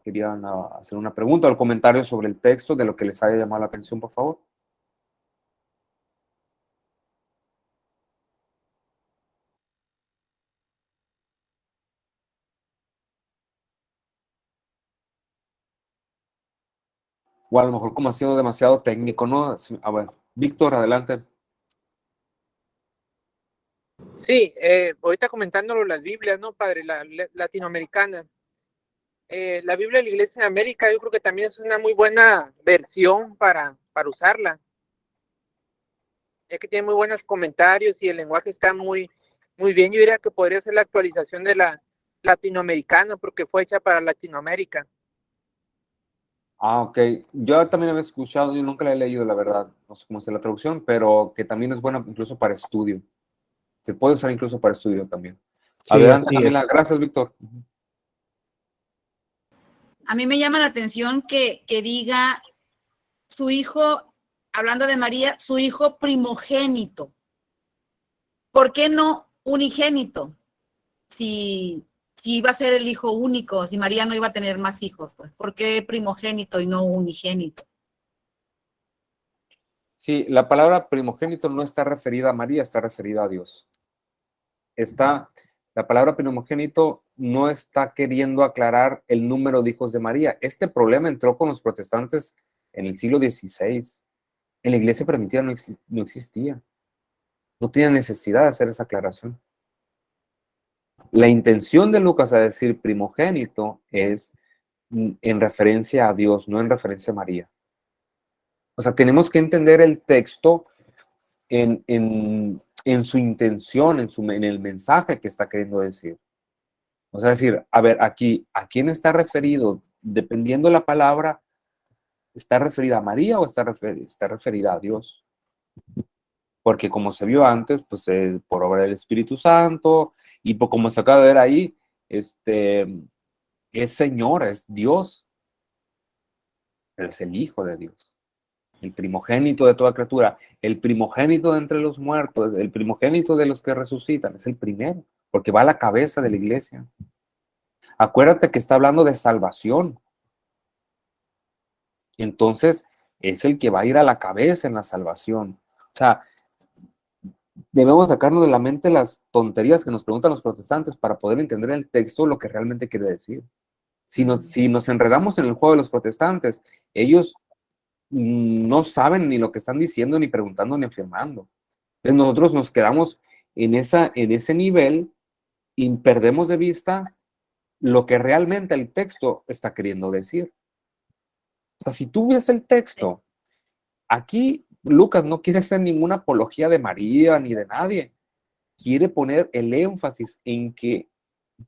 quería hacer una pregunta o comentario sobre el texto de lo que les haya llamado la atención, por favor? O a lo mejor como ha sido demasiado técnico, ¿no? A ver, Víctor, adelante. Sí, ahorita comentándolo las Biblias, ¿no, padre? La latinoamericana. La Biblia de la Iglesia en América, yo creo que también es una muy buena versión para usarla, ya que tiene muy buenos comentarios y el lenguaje está muy bien. Yo diría que podría ser la actualización de la latinoamericana, porque fue hecha para Latinoamérica. Ah, ok. Yo también había escuchado, yo nunca la he leído, la verdad, no sé cómo es la traducción, pero que también es buena incluso para estudio. Se puede usar incluso para estudio también. Sí, Adelante, así Camila. es. Gracias, Víctor. A mí me llama la atención que diga su hijo, hablando de María, su hijo primogénito. ¿Por qué no unigénito? Si iba a ser el hijo único, si María no iba a tener más hijos, pues, ¿por qué primogénito y no unigénito? Sí, la palabra primogénito no está referida a María, está referida a Dios. La palabra primogénito no está queriendo aclarar el número de hijos de María. Este problema entró con los protestantes en el siglo XVI. En la iglesia primitiva no existía. No tenía necesidad de hacer esa aclaración. La intención de Lucas a decir primogénito es en referencia a Dios, no en referencia a María. O sea, tenemos que entender el texto en su intención, en el mensaje que está queriendo decir. O sea, decir, a ver, aquí, ¿a quién está referido? Dependiendo de la palabra, ¿está referida a María o está referida a Dios? Porque como se vio antes, pues por obra del Espíritu Santo, y por como se acaba de ver ahí, es Señor, es Dios, pero es el Hijo de Dios, el primogénito de toda criatura, el primogénito de entre los muertos, el primogénito de los que resucitan, es el primero, porque va a la cabeza de la iglesia. Acuérdate que está hablando de salvación. Entonces, es el que va a ir a la cabeza en la salvación. O sea, debemos sacarnos de la mente las tonterías que nos preguntan los protestantes para poder entender el texto, lo que realmente quiere decir. Si nos enredamos en el juego de los protestantes, ellos no saben ni lo que están diciendo, ni preguntando, ni afirmando. Entonces nosotros nos quedamos en ese nivel y perdemos de vista lo que realmente el texto está queriendo decir. O sea, si tú ves el texto, aquí Lucas no quiere hacer ninguna apología de María ni de nadie. Quiere poner el énfasis en que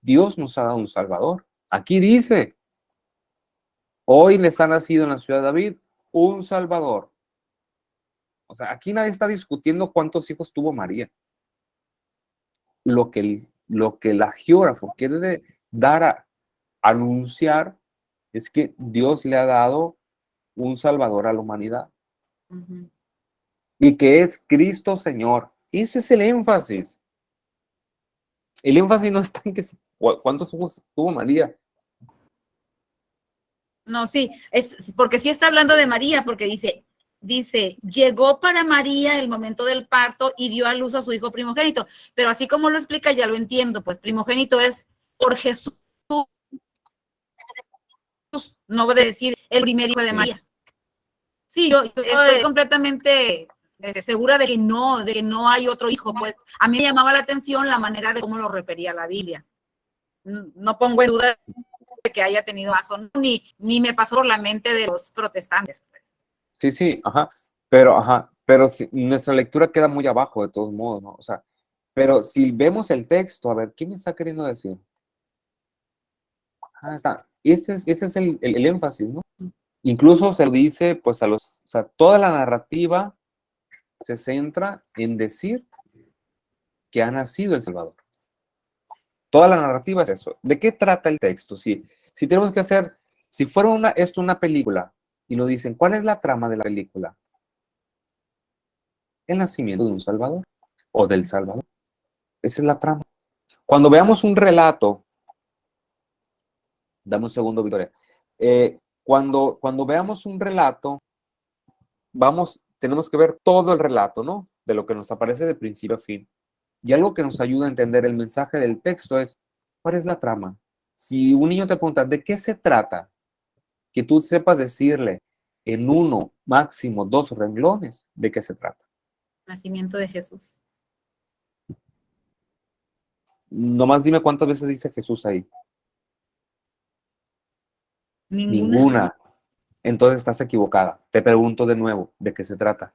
Dios nos ha dado un Salvador. Aquí dice, hoy les ha nacido en la ciudad de David un Salvador. O sea, aquí nadie está discutiendo cuántos hijos tuvo María. Lo que el geógrafo quiere dar a anunciar es que Dios le ha dado un Salvador a la humanidad. Ujú. Y que es Cristo Señor. Ese es el énfasis. El énfasis no está en que cuántos hijos tuvo María. No, sí, porque sí está hablando de María, porque dice, llegó para María el momento del parto y dio a luz a su hijo primogénito. Pero así como lo explica, ya lo entiendo, pues primogénito es por Jesús, no puede decir el primer hijo de María. Sí, yo estoy completamente segura de que no hay otro hijo, pues a mí me llamaba la atención la manera de cómo lo refería la Biblia. No pongo en duda de que haya tenido razón, ni me pasó por la mente de los protestantes, pues. Sí, pero sí, nuestra lectura queda muy abajo de todos modos, ¿no? O sea, pero si vemos el texto, a ver, ¿qué me está queriendo decir? Está. Ese es el énfasis, ¿no? Incluso se dice, pues o sea, toda la narrativa se centra en decir que ha nacido el Salvador. Toda la narrativa es eso. ¿De qué trata el texto? Si tenemos que hacer, si fuera esto una película, y nos dicen, ¿cuál es la trama de la película? El nacimiento de un Salvador, o del Salvador. Esa es la trama. Cuando veamos un relato, dame un segundo, Victoria. Cuando veamos un relato, tenemos que ver todo el relato, ¿no? De lo que nos aparece de principio a fin. Y algo que nos ayuda a entender el mensaje del texto es, ¿cuál es la trama? Si un niño te pregunta, ¿de qué se trata? Que tú sepas decirle en uno, máximo 2 renglones, ¿de qué se trata? Nacimiento de Jesús. Nomás dime cuántas veces dice Jesús ahí. Ninguna. Entonces estás equivocada. Te pregunto de nuevo, ¿de qué se trata?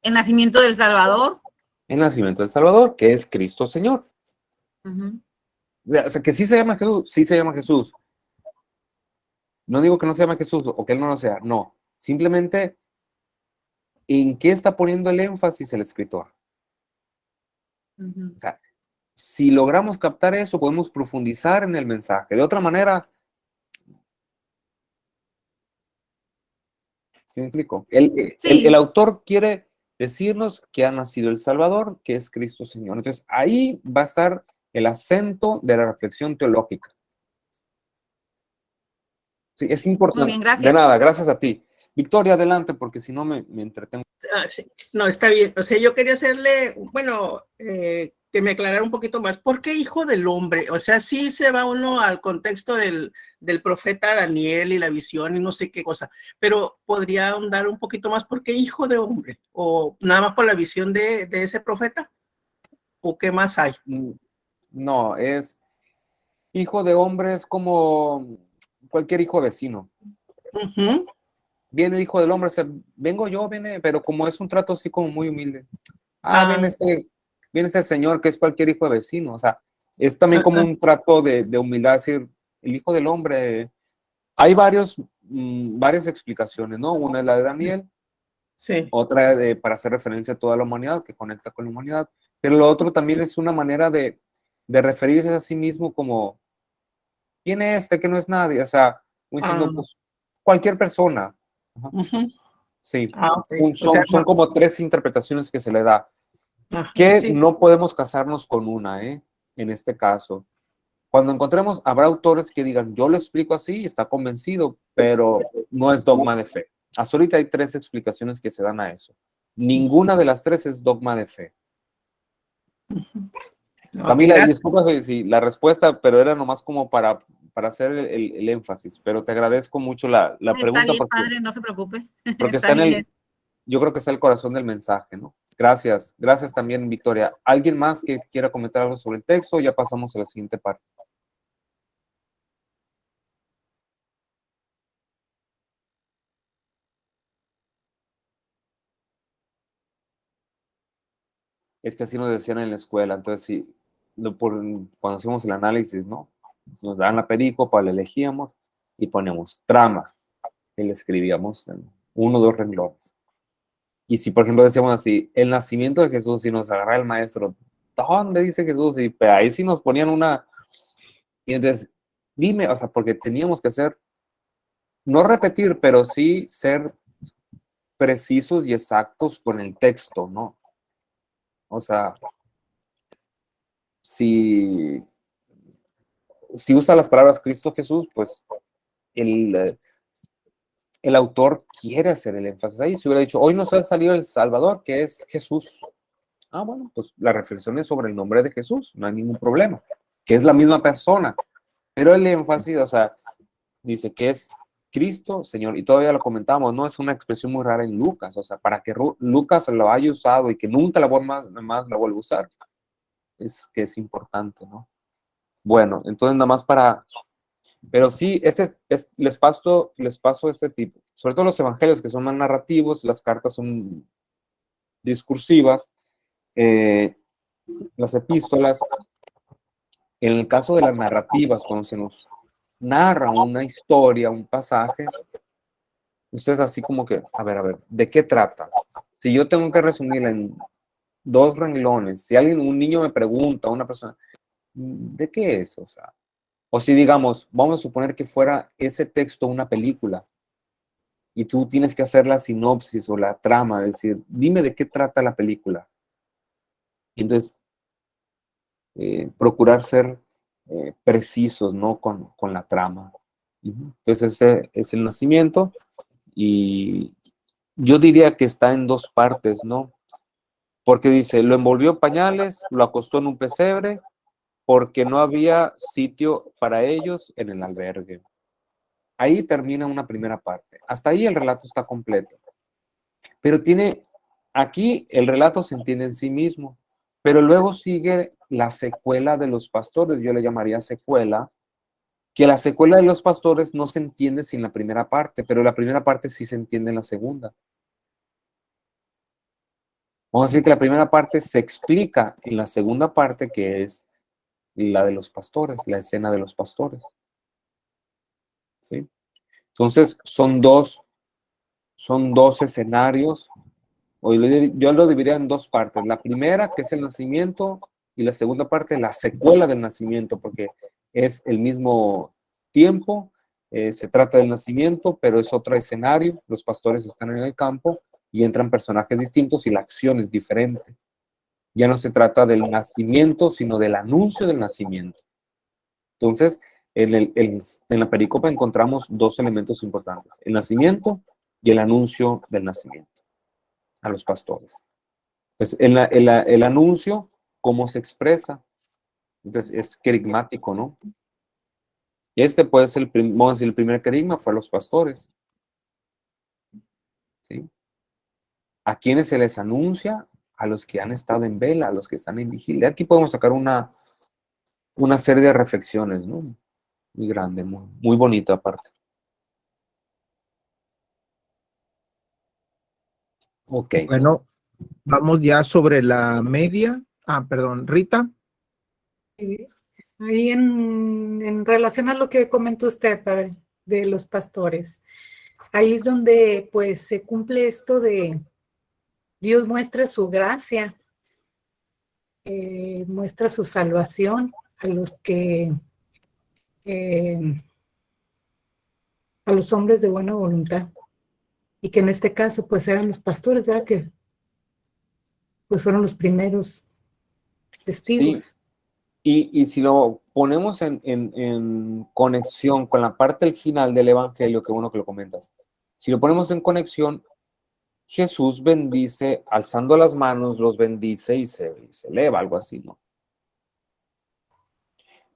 El nacimiento del Salvador. El nacimiento del Salvador, que es Cristo Señor. Uh-huh. O sea, que sí se llama Jesús, sí se llama Jesús. No digo que no se llame Jesús o que él no lo sea, no. Simplemente, ¿en qué está poniendo el énfasis el escritor? Uh-huh. O sea, si logramos captar eso, podemos profundizar en el mensaje. De otra manera, ¿sí me explico? Sí. El autor quiere decirnos que ha nacido el Salvador, que es Cristo Señor. Entonces, ahí va a estar el acento de la reflexión teológica. Sí, es importante. Muy bien, gracias. De nada, gracias a ti. Victoria, adelante, porque si no me entretengo. Sí. No, está bien. O sea, yo quería hacerle, bueno, que me aclarara un poquito más. ¿Por qué hijo del hombre? O sea, sí se va uno al contexto del profeta Daniel y la visión y no sé qué cosa, pero podría ahondar un poquito más. ¿Por qué hijo de hombre? ¿O nada más por la visión de ese profeta? ¿O qué más hay? No, es hijo de hombre, es como cualquier hijo vecino. Ujú. Viene el hijo del hombre, o sea, vengo yo, viene, pero como es un trato así como muy humilde. Viene este señor que es cualquier hijo de vecino, o sea, es también como un trato de humildad, es decir, el hijo del hombre. Hay varias explicaciones, ¿no? Una es la de Daniel, Sí. otra para hacer referencia a toda la humanidad, que conecta con la humanidad, pero lo otro también es una manera de referirse a sí mismo como, ¿quién es este que no es nadie? O sea, diciendo, pues, cualquier persona. Ajá. Ujú. Sí, Ok. O sea, son como tres interpretaciones que se le da, que sí. no podemos casarnos con una, en este caso. Cuando encontremos, habrá autores que digan, yo lo explico así, está convencido, pero no es dogma de fe. Hasta ahorita hay tres explicaciones que se dan a eso. Ninguna de las tres es dogma de fe. Ok, Camila, gracias. disculpa si la respuesta, pero era nomás como para hacer el énfasis, pero te agradezco mucho la Está pregunta bien, porque, padre, no se preocupe. porque Está está bien. yo creo que está el corazón del mensaje, ¿no? Gracias, gracias también, Victoria. ¿Alguien más que quiera comentar algo sobre el texto? Ya pasamos a la siguiente parte. Es que así nos decían en la escuela, entonces sí, cuando hacíamos el análisis, ¿no? Nos daban la pericopa, la elegíamos y poníamos trama, y le escribíamos en 1 o 2 renglones. Y si, por ejemplo, decíamos así, el nacimiento de Jesús, y nos agarra el maestro, ¿dónde dice Jesús? Y pues, ahí sí nos ponían una... Y entonces, dime, o sea, porque teníamos que ser, no repetir, pero sí ser precisos y exactos con el texto, ¿no? O sea, si usa las palabras Cristo Jesús, pues el autor quiere hacer el énfasis ahí. Si hubiera dicho, hoy nos ha salido el Salvador, que es Jesús. Bueno, pues la reflexión es sobre el nombre de Jesús, no hay ningún problema, que es la misma persona. Pero el énfasis, o sea, dice que es Cristo, Señor, y todavía lo comentamos, no es una expresión muy rara en Lucas, o sea, para que Lucas lo haya usado y que nunca la vuelva a usar, es que es importante, ¿no? Bueno, entonces nada más pero sí, les paso este tipo, sobre todo los evangelios que son más narrativos, las cartas son discursivas, las epístolas. En el caso de las narrativas, cuando se nos narra una historia, un pasaje, ustedes así como que, a ver, ¿de qué trata? Si yo tengo que resumirla en 2 renglones, si un niño me pregunta, una persona, ¿de qué es? O sea, o si digamos, vamos a suponer que fuera ese texto una película y tú tienes que hacer la sinopsis o la trama, decir, dime de qué trata la película. Y entonces, procurar ser precisos, ¿no? Con la trama. Entonces, ese es el nacimiento y yo diría que está en 2 partes, ¿no? Porque dice, lo envolvió en pañales, lo acostó en un pesebre, porque no había sitio para ellos en el albergue. Ahí termina una primera parte. Hasta ahí el relato está completo. Pero aquí el relato se entiende en sí mismo, pero luego sigue la secuela de los pastores, yo le llamaría secuela, que la secuela de los pastores no se entiende sin la primera parte, pero la primera parte sí se entiende en la segunda. Vamos a decir que la primera parte se explica en la segunda parte, que es la de los pastores, la escena de los pastores. ¿Sí? Entonces, son dos escenarios, yo lo dividiría en 2 partes. La primera, que es el nacimiento, y la segunda parte, la secuela del nacimiento, porque es el mismo tiempo, se trata del nacimiento, pero es otro escenario, los pastores están en el campo y entran personajes distintos y la acción es diferente. Ya no se trata del nacimiento, sino del anuncio del nacimiento. Entonces, en la pericopa encontramos 2 elementos importantes, el nacimiento y el anuncio del nacimiento a los pastores. Pues el anuncio cómo se expresa. Entonces es querigmático, ¿no? Este puede ser vamos a decir, el primer querigma fue a los pastores. ¿Sí? A quienes se les anuncia, a los que han estado en vela, a los que están en vigilia. Aquí podemos sacar una serie de reflexiones, ¿no? Muy grande, muy bonita aparte. Ok. Bueno, vamos ya sobre la media. Perdón, Rita. Ahí en relación a lo que comentó usted, padre, de los pastores, ahí es donde pues se cumple esto de Dios muestra su gracia, muestra su salvación a los que, a los hombres de buena voluntad, y que en este caso pues eran los pastores, ¿verdad? Que pues fueron los primeros testigos. Sí. Y si lo ponemos en conexión con la parte del final del Evangelio, qué bueno que lo comentas. Si lo ponemos en conexión, Jesús bendice, alzando las manos, los bendice y se eleva, algo así, ¿no?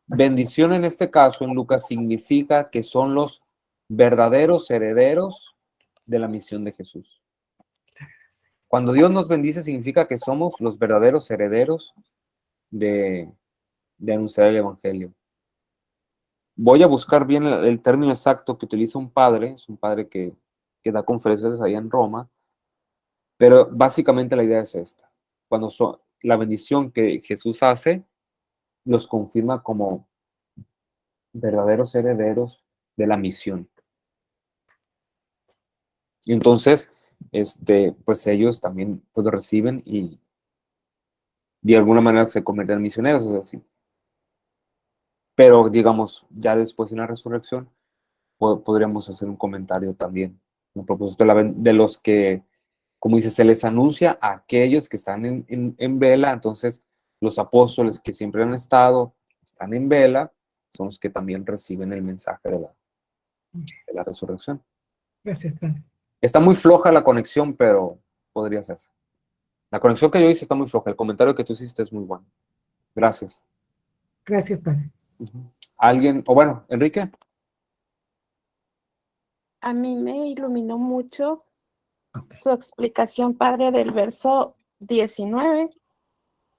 Bendición en este caso, en Lucas, significa que son los verdaderos herederos de la misión de Jesús. Cuando Dios nos bendice, significa que somos los verdaderos herederos de anunciar el Evangelio. Voy a buscar bien el término exacto que utiliza un padre, es un padre que da conferencias ahí en Roma, pero básicamente la idea es esta. Cuando la bendición que Jesús hace, los confirma como verdaderos herederos de la misión. Y entonces, pues ellos también pues reciben y de alguna manera se convierten en misioneros, es así. Pero digamos, ya después en la resurrección, podríamos hacer un comentario también, a propósito de los que, como dice, se les anuncia a aquellos que están en vela. Entonces los apóstoles que siempre han están en vela, son los que también reciben el mensaje de la resurrección. Gracias, padre. Está muy floja la conexión, pero podría hacerse. La conexión que yo hice está muy floja, el comentario que tú hiciste es muy bueno. Gracias. Gracias, padre. ¿Alguien? O bueno, Enrique. A mí me iluminó mucho su explicación, padre, del verso 19.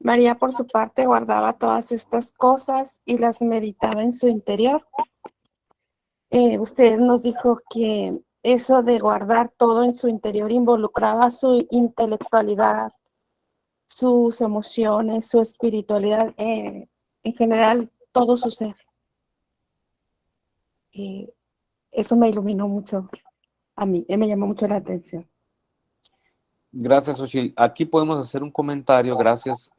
María, por su parte, guardaba todas estas cosas y las meditaba en su interior. Usted nos dijo que eso de guardar todo en su interior involucraba su intelectualidad, sus emociones, su espiritualidad, en general, todo su ser. Eso me iluminó mucho a mí, me llamó mucho la atención. Gracias, Xochitl. Aquí podemos hacer un comentario, gracias,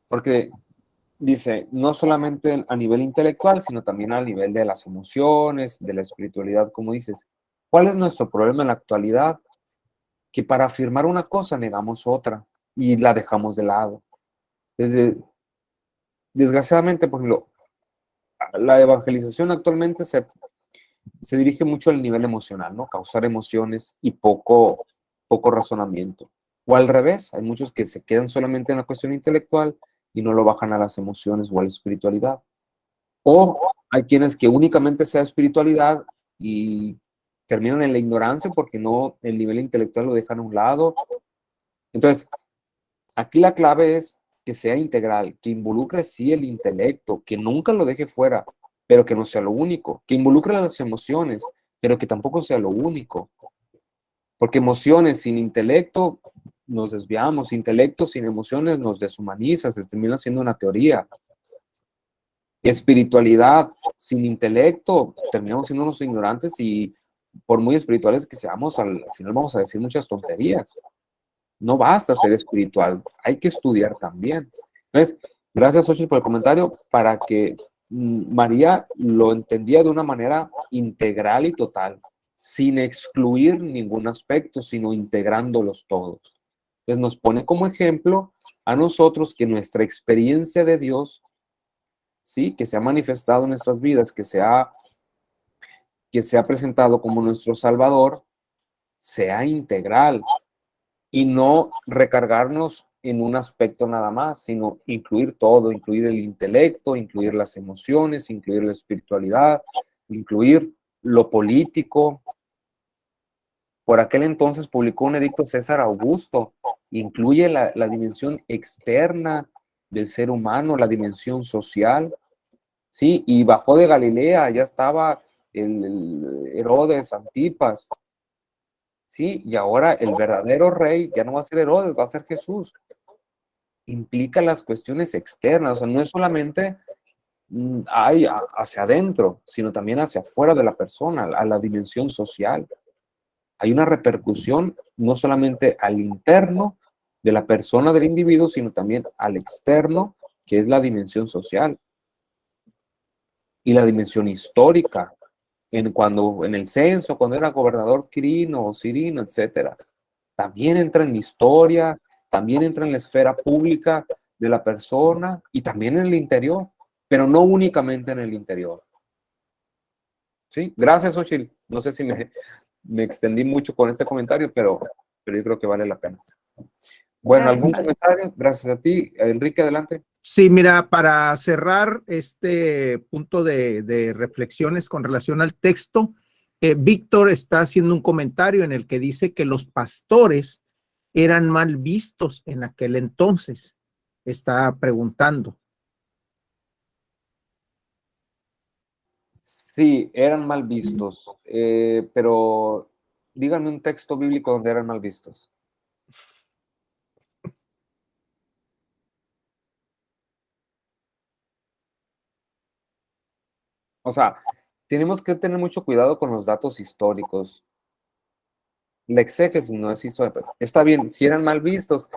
porque dice, no solamente a nivel intelectual, sino también a nivel de las emociones, de la espiritualidad, como dices. ¿Cuál es nuestro problema en la actualidad? Que para afirmar una cosa negamos otra y la dejamos de lado. Desgraciadamente, por ejemplo, la evangelización actualmente se dirige mucho al nivel emocional, ¿no? Causar emociones y poco razonamiento. O al revés, hay muchos que se quedan solamente en la cuestión intelectual y no lo bajan a las emociones o a la espiritualidad. O hay quienes que únicamente sea espiritualidad y terminan en la ignorancia porque no, el nivel intelectual lo dejan a un lado. Entonces, aquí la clave es que sea integral, que involucre sí el intelecto, que nunca lo deje fuera, pero que no sea lo único, que involucre las emociones, pero que tampoco sea lo único. Porque emociones sin intelecto nos desviamos, intelecto sin emociones nos deshumaniza, se termina siendo una teoría. Espiritualidad sin intelecto, terminamos siendo unos ignorantes y por muy espirituales que seamos, al final vamos a decir muchas tonterías. No basta ser espiritual, hay que estudiar también. Entonces, gracias, Xochitl, por el comentario, para que María lo entendía de una manera integral y total, sin excluir ningún aspecto, sino integrándolos todos. Entonces nos pone como ejemplo a nosotros que nuestra experiencia de Dios, sí, que se ha manifestado en nuestras vidas, que se ha presentado como nuestro Salvador, sea integral y no recargarnos en un aspecto nada más, sino incluir todo, incluir el intelecto, incluir las emociones, incluir la espiritualidad, incluir lo político. Por aquel entonces publicó un edicto César Augusto, incluye la dimensión externa del ser humano, la dimensión social, ¿sí? Y bajó de Galilea, ya estaba el Herodes, Antipas, ¿sí? Y ahora el verdadero rey ya no va a ser Herodes, va a ser Jesús. Implica las cuestiones externas, o sea, no es solamente hacia adentro, sino también hacia afuera de la persona, a la dimensión social. Hay una repercusión no solamente al interno de la persona, del individuo, sino también al externo, que es la dimensión social y la dimensión histórica, en el censo, cuando era gobernador Quirino o Cirino, etcétera. También entra en la historia, también entra en la esfera pública de la persona y también en el interior, pero no únicamente en el interior. ¿Sí? Gracias, Xochitl. No sé si me extendí mucho con este comentario, pero yo creo que vale la pena. Bueno, ¿algún comentario? Gracias a ti. Enrique, adelante. Sí, mira, para cerrar este punto de reflexiones con relación al texto, Víctor está haciendo un comentario en el que dice que los pastores eran mal vistos en aquel entonces. Está preguntando. Sí, eran mal vistos, pero díganme un texto bíblico donde eran mal vistos. O sea, tenemos que tener mucho cuidado con los datos históricos. La exégesis no es histórica. Está bien, si eran mal vistos,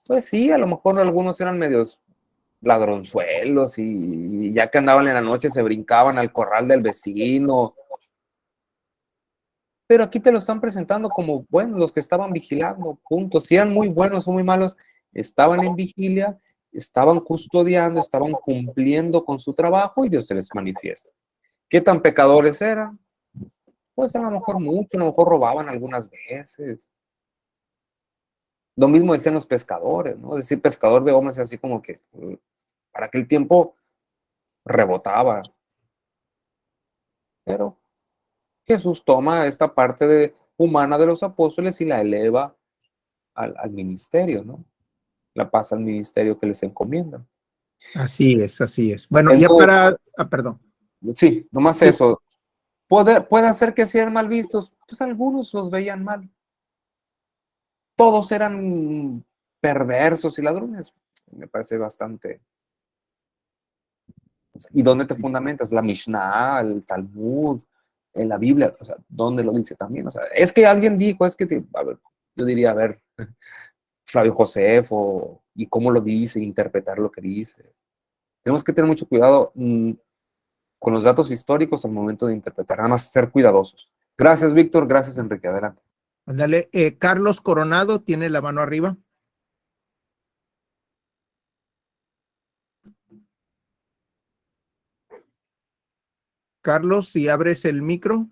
pues sí, a lo mejor algunos eran medios ladronzuelos y ya que andaban en la noche se brincaban al corral del vecino. Pero aquí te lo están presentando como, bueno, los que estaban vigilando, punto. Si eran muy buenos o muy malos, estaban en vigilia, estaban custodiando, estaban cumpliendo con su trabajo y Dios se les manifiesta. ¿Qué tan pecadores eran? Pues a lo mejor mucho, a lo mejor robaban algunas veces. Lo mismo decían los pescadores, ¿no? Decir pescador de hombres así como que para aquel tiempo rebotaba. Pero Jesús toma esta parte humana de los apóstoles y la eleva al ministerio, ¿no? La pasa al ministerio que les encomienda. Así es, así es. Bueno, ya Entonces, para, perdón. sí, nomás Sí. eso. Puede ser que sean mal vistos, pues algunos los veían mal. Todos eran perversos y ladrones. Me parece bastante. ¿Y dónde te fundamentas? La Mishnah, el Talmud, en la Biblia, o sea, ¿dónde lo dice también? O sea, es que alguien dijo, a ver, yo diría, a ver, Flavio Josefo, y cómo lo dice, interpretar lo que dice. Tenemos que tener mucho cuidado con los datos históricos al momento de interpretar, nada más ser cuidadosos. Gracias, Víctor, gracias, Enrique, adelante. Ándale, Carlos Coronado tiene la mano arriba. Carlos, si abres el micro.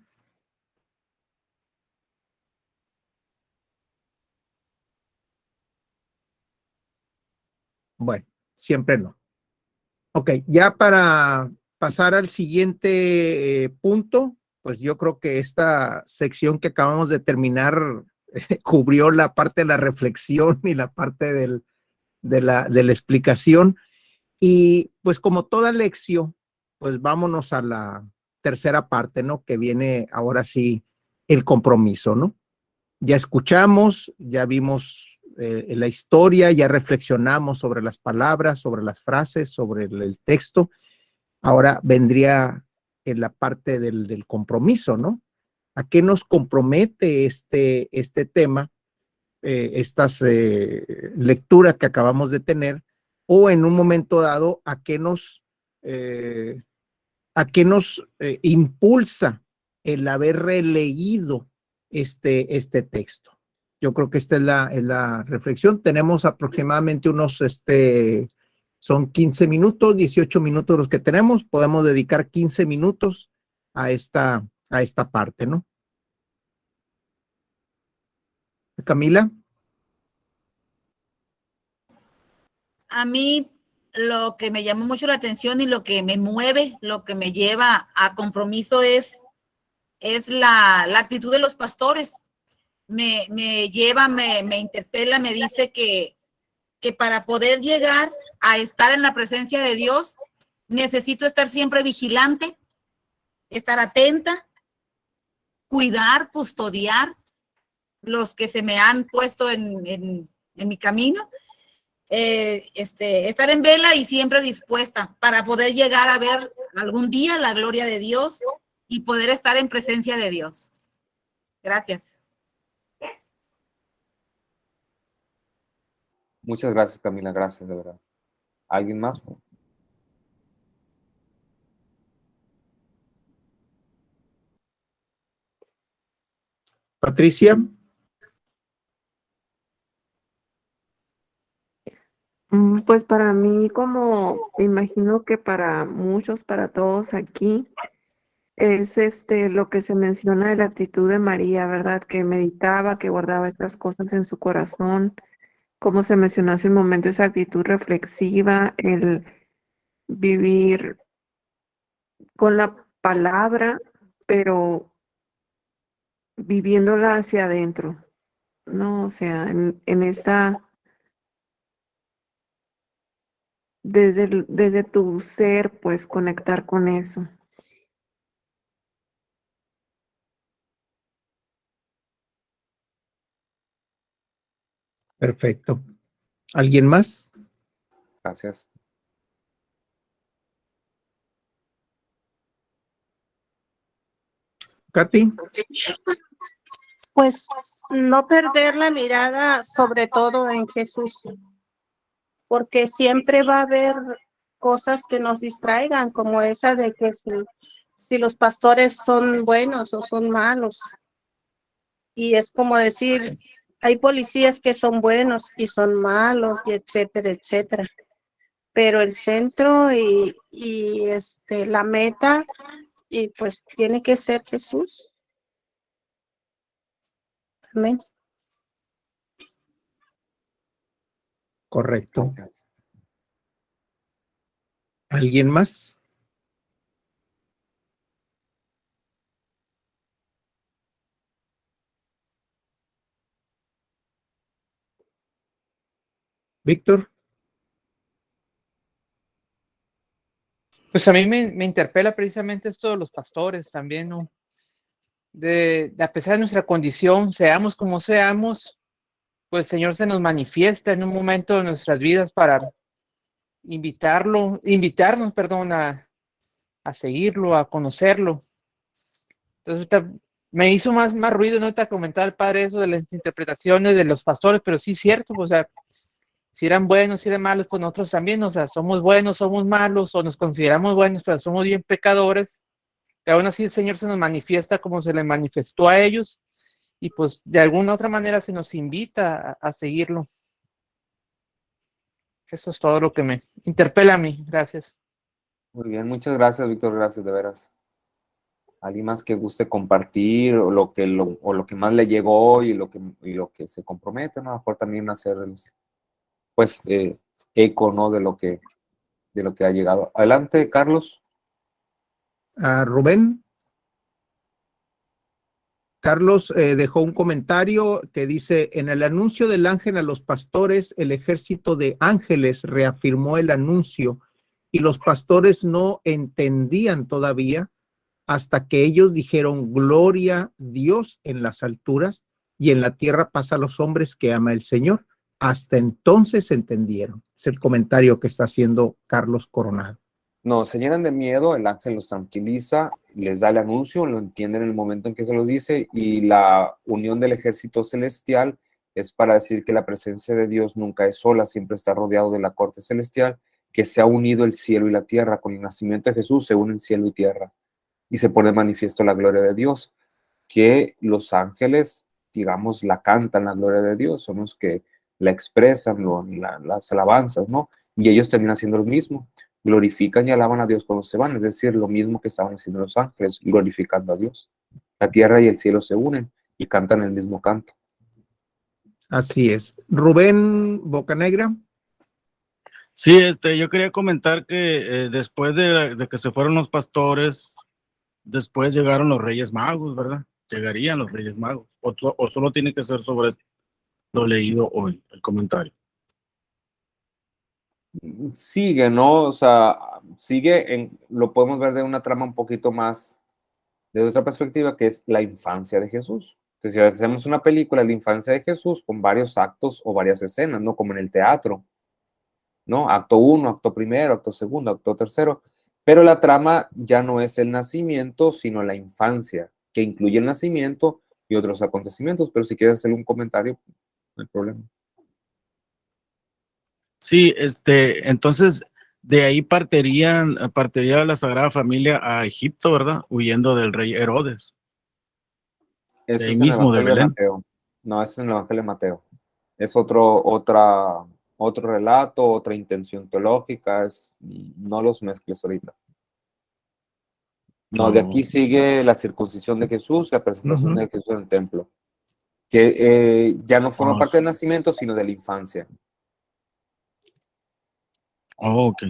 Bueno, siempre no. Ok, ya para pasar al siguiente punto, pues yo creo que esta sección que acabamos de terminar cubrió la parte de la reflexión y la parte de la explicación. Y pues como toda lección, pues vámonos a la tercera parte, ¿no? Que viene ahora sí el compromiso, ¿no? Ya escuchamos, ya vimos la historia, ya reflexionamos sobre las palabras, sobre las frases, sobre el texto. Ahora vendría en la parte del compromiso, ¿no? ¿A qué nos compromete este tema, estas lecturas que acabamos de tener? O en un momento dado, ¿a qué nos impulsa el haber releído este texto? Yo creo que esta es la reflexión. Tenemos aproximadamente son 15 minutos, 18 minutos los que tenemos. Podemos dedicar 15 minutos a esta parte, ¿no? Camila. A mí lo que me llamó mucho la atención y lo que me mueve, lo que me lleva a compromiso es la actitud de los pastores. Me lleva, me interpela, me dice que para poder llegar a estar en la presencia de Dios, necesito estar siempre vigilante, estar atenta, cuidar, custodiar los que se me han puesto en mi camino, estar en vela y siempre dispuesta para poder llegar a ver algún día la gloria de Dios y poder estar en presencia de Dios. Gracias. Muchas gracias, Camila, gracias, de verdad. ¿Alguien más? Patricia. Pues para mí, como me imagino que para muchos, para todos aquí, es lo que se menciona de la actitud de María, ¿verdad? Que meditaba, que guardaba estas cosas en su corazón, como se mencionó hace un momento, esa actitud reflexiva, el vivir con la palabra, pero viviéndola hacia adentro, ¿no? O sea, en esa, desde tu ser, pues conectar con eso. Perfecto. ¿Alguien más? Gracias. Katy. Pues no perder la mirada sobre todo en Jesús, porque siempre va a haber cosas que nos distraigan, como esa de que si los pastores son buenos o son malos. Y es como decir, hay policías que son buenos y son malos, y etcétera, etcétera. Pero el centro y la meta, y pues tiene que ser Jesús. Amén. Correcto. Gracias. ¿Alguien más? Víctor. Pues a mí me interpela precisamente esto de los pastores también, ¿no? A pesar de nuestra condición, seamos como seamos, pues el Señor se nos manifiesta en un momento de nuestras vidas para invitarnos, perdón, a seguirlo, a conocerlo. Entonces, me hizo más ruido, no te comentaba el padre eso de las interpretaciones de los pastores, pero sí es cierto, o sea, si eran buenos, si eran malos, pues nosotros también, o sea, somos buenos, somos malos, o nos consideramos buenos, pero somos bien pecadores, pero aún así el Señor se nos manifiesta como se le manifestó a ellos, y pues de alguna otra manera se nos invita a seguirlo. Eso es todo lo que me interpela a mí. Gracias. Muy bien, muchas gracias, Víctor, gracias, de veras. ¿Alguien más que guste compartir o lo que más le llegó y lo que se compromete, ¿no? A lo mejor también hacer, pues, eco, ¿no? de lo que ha llegado. Adelante, Carlos. Rubén. Carlos dejó un comentario que dice, en el anuncio del ángel a los pastores, el ejército de ángeles reafirmó el anuncio y los pastores no entendían todavía hasta que ellos dijeron, gloria a Dios en las alturas y en la tierra paz a los hombres que ama el Señor. Hasta entonces entendieron. Es el comentario que está haciendo Carlos Coronado. No, se llenan de miedo, el ángel los tranquiliza, les da el anuncio, lo entienden en el momento en que se los dice, y la unión del ejército celestial es para decir que la presencia de Dios nunca es sola, siempre está rodeado de la corte celestial, que se ha unido el cielo y la tierra. Con el nacimiento de Jesús se unen cielo y tierra, y se pone manifiesto la gloria de Dios, que los ángeles, digamos, la cantan, la gloria de Dios, son los que la expresan, las alabanzas, ¿no? Y ellos terminan haciendo lo mismo. Glorifican y alaban a Dios cuando se van, es decir, lo mismo que estaban haciendo los ángeles, glorificando a Dios. La tierra y el cielo se unen y cantan el mismo canto. Así es. Rubén Bocanegra. Sí, yo quería comentar que después de que se fueron los pastores, después llegaron los Reyes Magos, ¿verdad? Llegarían los Reyes Magos. O solo tiene que ser sobre lo leído hoy, el comentario. Sigue, ¿no? O sea, lo podemos ver de una trama un poquito más, de otra perspectiva, que es la infancia de Jesús. Entonces, si hacemos una película de la infancia de Jesús con varios actos o varias escenas, ¿no? Como en el teatro, ¿no? Acto 1, acto primero, acto segundo, acto tercero. Pero la trama ya no es el nacimiento, sino la infancia, que incluye el nacimiento y otros acontecimientos. Pero si quieres hacer un comentario, no hay problema. Sí, entonces de ahí partiría la Sagrada Familia a Egipto, ¿verdad? Huyendo del rey Herodes. Eso De ahí es en el mismo, de Evangelio de Belén. Mateo. No, eso es en el Evangelio de Mateo. Es otro relato, otra intención teológica. No los mezcles ahorita. No, de aquí sigue la circuncisión de Jesús, la presentación de Jesús en el templo. Que ya no forma parte del nacimiento, sino de la infancia. Oh, ok.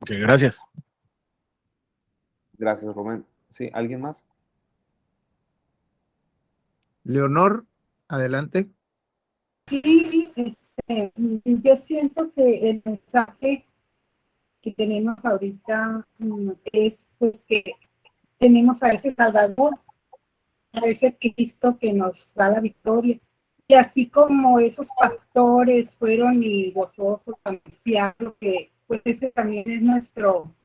Ok, gracias. Gracias, Rubén. ¿Sí? ¿Alguien más? Leonor, adelante. Sí, yo siento que el mensaje que tenemos ahorita es pues que tenemos a ese Salvador, a ese Cristo que nos da la victoria. Y así como esos pastores fueron y vosotros anunciaron que pues ese también es nuestro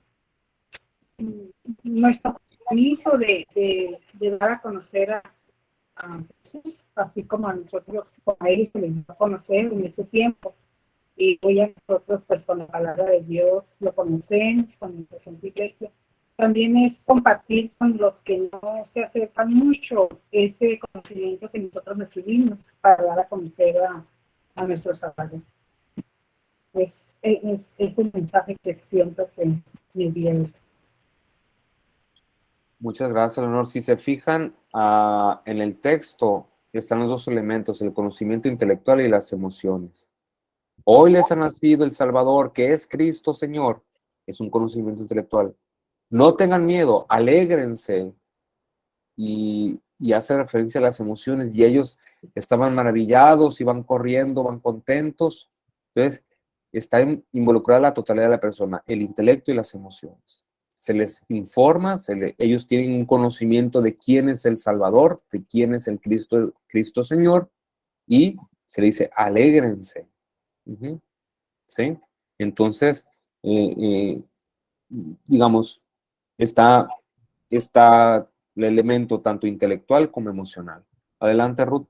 compromiso de dar a conocer a Jesús, así como a nosotros, como a ellos se les dio a conocer en ese tiempo. Y hoy a nosotros, pues con la palabra de Dios, lo conocemos, con nuestra Santa Iglesia. También es compartir con los que no se acercan mucho ese conocimiento que nosotros recibimos para dar a conocer a nuestro Salvador. Es el mensaje que siento que me dieron. Muchas gracias, Leonor. Si se fijan en el texto, están los dos elementos, el conocimiento intelectual y las emociones. Hoy les ha nacido el Salvador, que es Cristo Señor. Es un conocimiento intelectual. No tengan miedo, alégrense. Y hace referencia a las emociones. Y ellos estaban maravillados, iban corriendo, van contentos. Entonces, está involucrada la totalidad de la persona, el intelecto y las emociones. Se les informa, ellos tienen un conocimiento de quién es el Salvador, de quién es el Cristo Señor, y se le dice, alégrense. ¿Sí? Entonces, digamos, está el elemento tanto intelectual como emocional. Adelante, Ruth.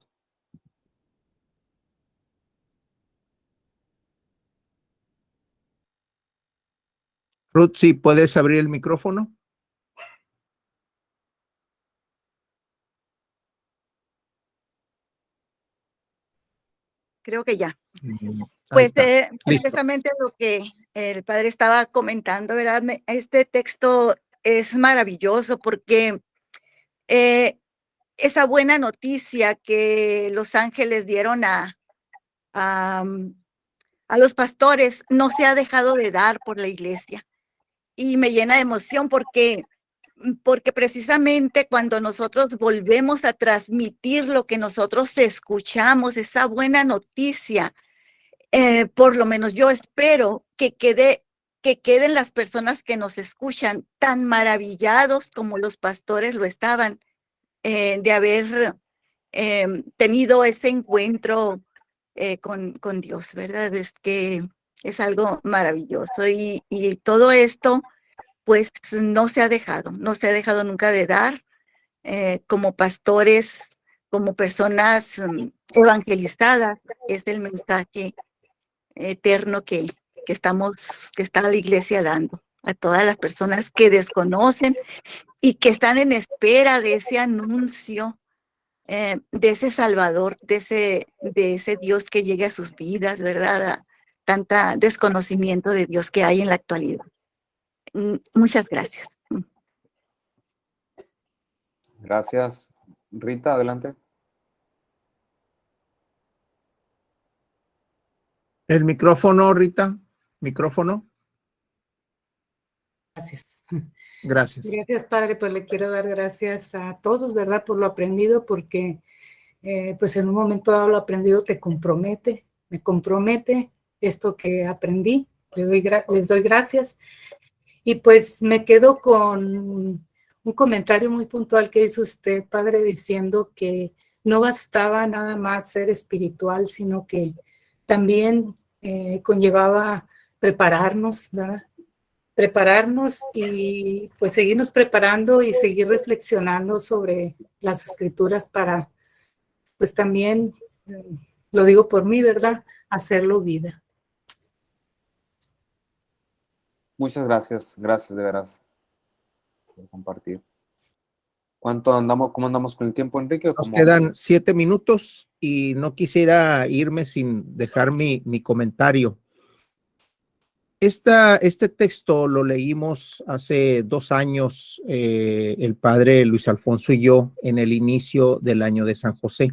Ruth, si puedes abrir el micrófono. Creo que ya. Ahí Pues está. Listo. precisamente lo que el padre estaba comentando, ¿verdad? Este texto es maravilloso porque esa buena noticia que los ángeles dieron a los pastores no se ha dejado de dar por la iglesia. Y me llena de emoción porque precisamente cuando nosotros volvemos a transmitir lo que nosotros escuchamos, esa buena noticia, por lo menos yo espero que queden las personas que nos escuchan tan maravillados como los pastores lo estaban, de haber tenido ese encuentro con Dios, ¿verdad? Es que es algo maravilloso y todo esto pues no se ha dejado nunca de dar como pastores, como personas evangelizadas. Es el mensaje eterno que está la iglesia dando a todas las personas que desconocen y que están en espera de ese anuncio, de ese Salvador, de ese Dios que llegue a sus vidas, ¿verdad? A tanta desconocimiento de Dios que hay en la actualidad. Muchas gracias. Gracias. Rita, adelante. El micrófono, Rita. Micrófono. Gracias. Gracias. Gracias, Padre, pues le quiero dar gracias a todos, ¿verdad? Por lo aprendido, porque pues en un momento dado lo aprendido te compromete, me compromete esto que aprendí, les doy gracias. Y pues me quedo con un comentario muy puntual que hizo usted, Padre, diciendo que no bastaba nada más ser espiritual, sino que también conllevaba prepararnos, ¿verdad? Prepararnos y pues seguirnos preparando y seguir reflexionando sobre las escrituras para pues también, lo digo por mí, ¿verdad? Hacerlo vida. Muchas gracias, gracias de veras por compartir. ¿Cuánto andamos, cómo andamos con el tiempo, Enrique? Nos quedan 7 minutos y no quisiera irme sin dejar mi comentario. Este texto lo leímos hace 2 años, el padre Luis Alfonso y yo, en el inicio del año de San José,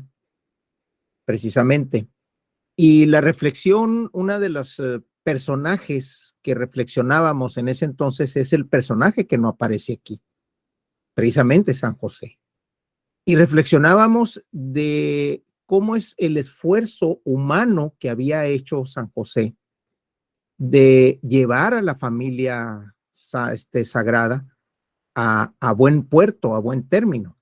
precisamente. Y la reflexión, una de los personajes que reflexionábamos en ese entonces es el personaje que no aparece aquí, precisamente San José. Y reflexionábamos de cómo es el esfuerzo humano que había hecho San José de llevar a la familia sagrada a buen puerto, a buen término.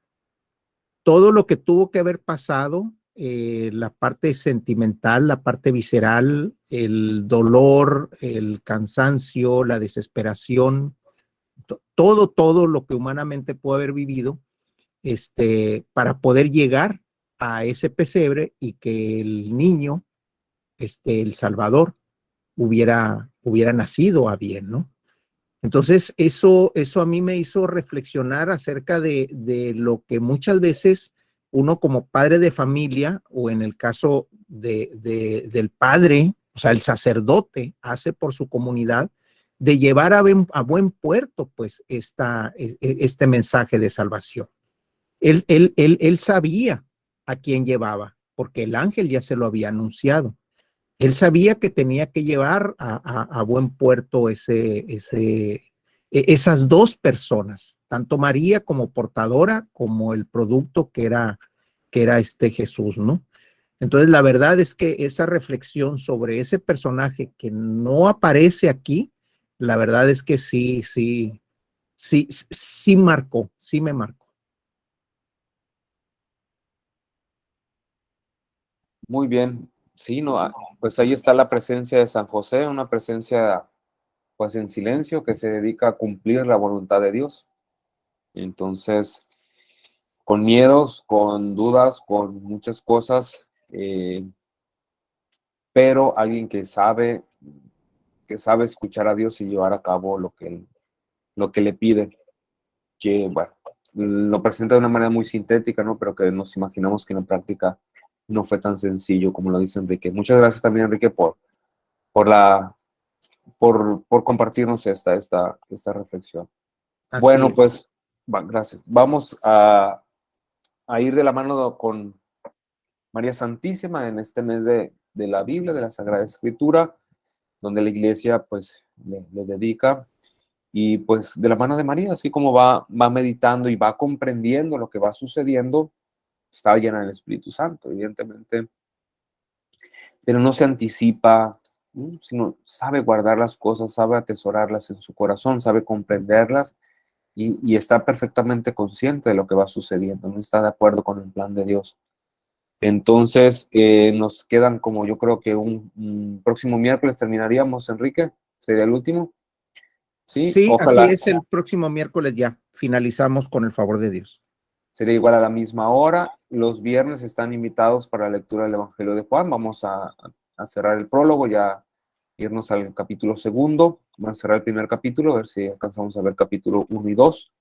Todo lo que tuvo que haber pasado, la parte sentimental, la parte visceral, el dolor, el cansancio, la desesperación, todo lo que humanamente pudo haber vivido, para poder llegar a ese pesebre y que el niño, el Salvador, hubiera nacido a bien, ¿no? Entonces, eso a mí me hizo reflexionar acerca de lo que muchas veces uno como padre de familia, o en el caso del padre, o sea, el sacerdote, hace por su comunidad, de llevar a buen puerto, pues, este mensaje de salvación. Él sabía a quién llevaba, porque el ángel ya se lo había anunciado. Él sabía que tenía que llevar a buen puerto esas 2 personas, tanto María como portadora, como el producto que era Jesús, ¿no? Entonces, la verdad es que esa reflexión sobre ese personaje que no aparece aquí, la verdad es que sí marcó, sí me marcó. Muy bien. Sí, no, pues ahí está la presencia de San José, una presencia pues en silencio que se dedica a cumplir la voluntad de Dios. Entonces, con miedos, con dudas, con muchas cosas, pero alguien que sabe escuchar a Dios y llevar a cabo lo que le pide, que bueno, lo presenta de una manera muy sintética, ¿no? Pero que nos imaginamos que en la práctica no fue tan sencillo como lo dice Enrique. Muchas gracias también, Enrique, por compartirnos esta reflexión. Así bueno, es. pues, gracias. Vamos a ir de la mano con María Santísima en este mes de la Biblia, de la Sagrada Escritura, donde la Iglesia, pues, le dedica, y pues de la mano de María, así como va meditando y va comprendiendo lo que va sucediendo, está llena del Espíritu Santo, evidentemente, pero no se anticipa, ¿no? Sino sabe guardar las cosas, sabe atesorarlas en su corazón, sabe comprenderlas y está perfectamente consciente de lo que va sucediendo, no está de acuerdo con el plan de Dios. Entonces, nos quedan como yo creo que un próximo miércoles terminaríamos, Enrique, sería el último. Sí, ojalá. Así es, el próximo miércoles ya finalizamos con el favor de Dios. Sería igual a la misma hora. Los viernes están invitados para la lectura del Evangelio de Juan. Vamos a cerrar el prólogo, ya irnos al capítulo 2. Vamos a cerrar el primer capítulo, a ver si alcanzamos a ver capítulo 1 y 2.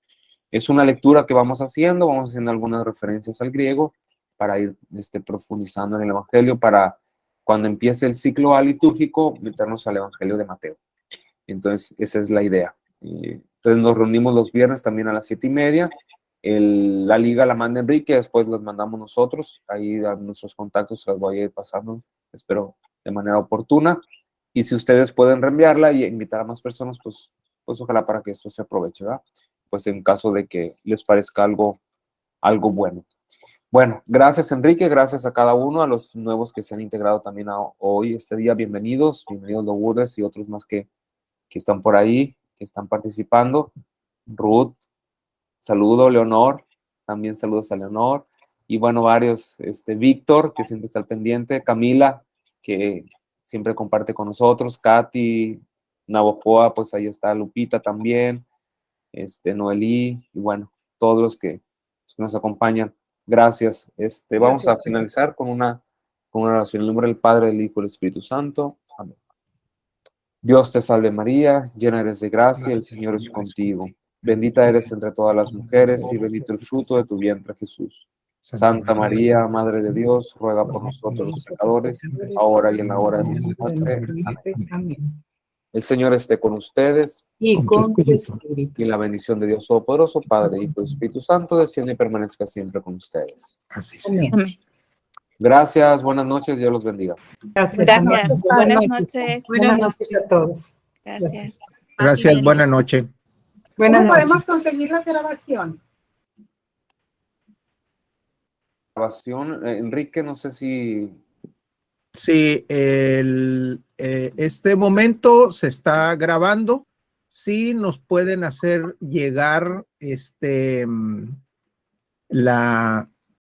Es una lectura que vamos haciendo algunas referencias al griego para ir profundizando en el Evangelio, para cuando empiece el ciclo litúrgico, meternos al Evangelio de Mateo. Entonces, esa es la idea. Entonces, nos reunimos los viernes también a las 7:30. La liga la manda Enrique, después las mandamos nosotros. Ahí a nuestros contactos las voy a ir pasando, espero de manera oportuna. Y si ustedes pueden reenviarla y invitar a más personas, pues ojalá para que esto se aproveche, ¿verdad? Pues en caso de que les parezca algo bueno. Bueno, gracias Enrique, gracias a cada uno, a los nuevos que se han integrado también hoy, este día, bienvenidos Lourdes y otros más que están por ahí, que están participando. Ruth, saludo, Leonor, también saludos a Leonor, y bueno, varios, Víctor, que siempre está al pendiente, Camila, que siempre comparte con nosotros, Katy, Navojoa, pues ahí está Lupita también, Noelí, y bueno, todos los que nos acompañan. Gracias. Vamos a finalizar con una oración. En el nombre del Padre, del Hijo y del Espíritu Santo. Amén. Dios te salve María, llena eres de gracia, el Señor es contigo. Bendita eres entre todas las mujeres y bendito el fruto de tu vientre, Jesús. Santa María, Madre de Dios, ruega por nosotros los pecadores, ahora y en la hora de nuestra muerte. Amén. El Señor esté con ustedes. Y con tu espíritu. Y la bendición de Dios Todopoderoso, Padre, Hijo y Espíritu Santo, descienda y permanezca siempre con ustedes. Así sea. Gracias, buenas noches, Dios los bendiga. Gracias. Buenas noches. Buenas noches a todos. Gracias. Gracias, buenas noches. ¿Cómo Buenas podemos noches. conseguir la grabación? Grabación, Enrique, no sé si... Sí, este momento se está grabando. Sí, nos pueden hacer llegar la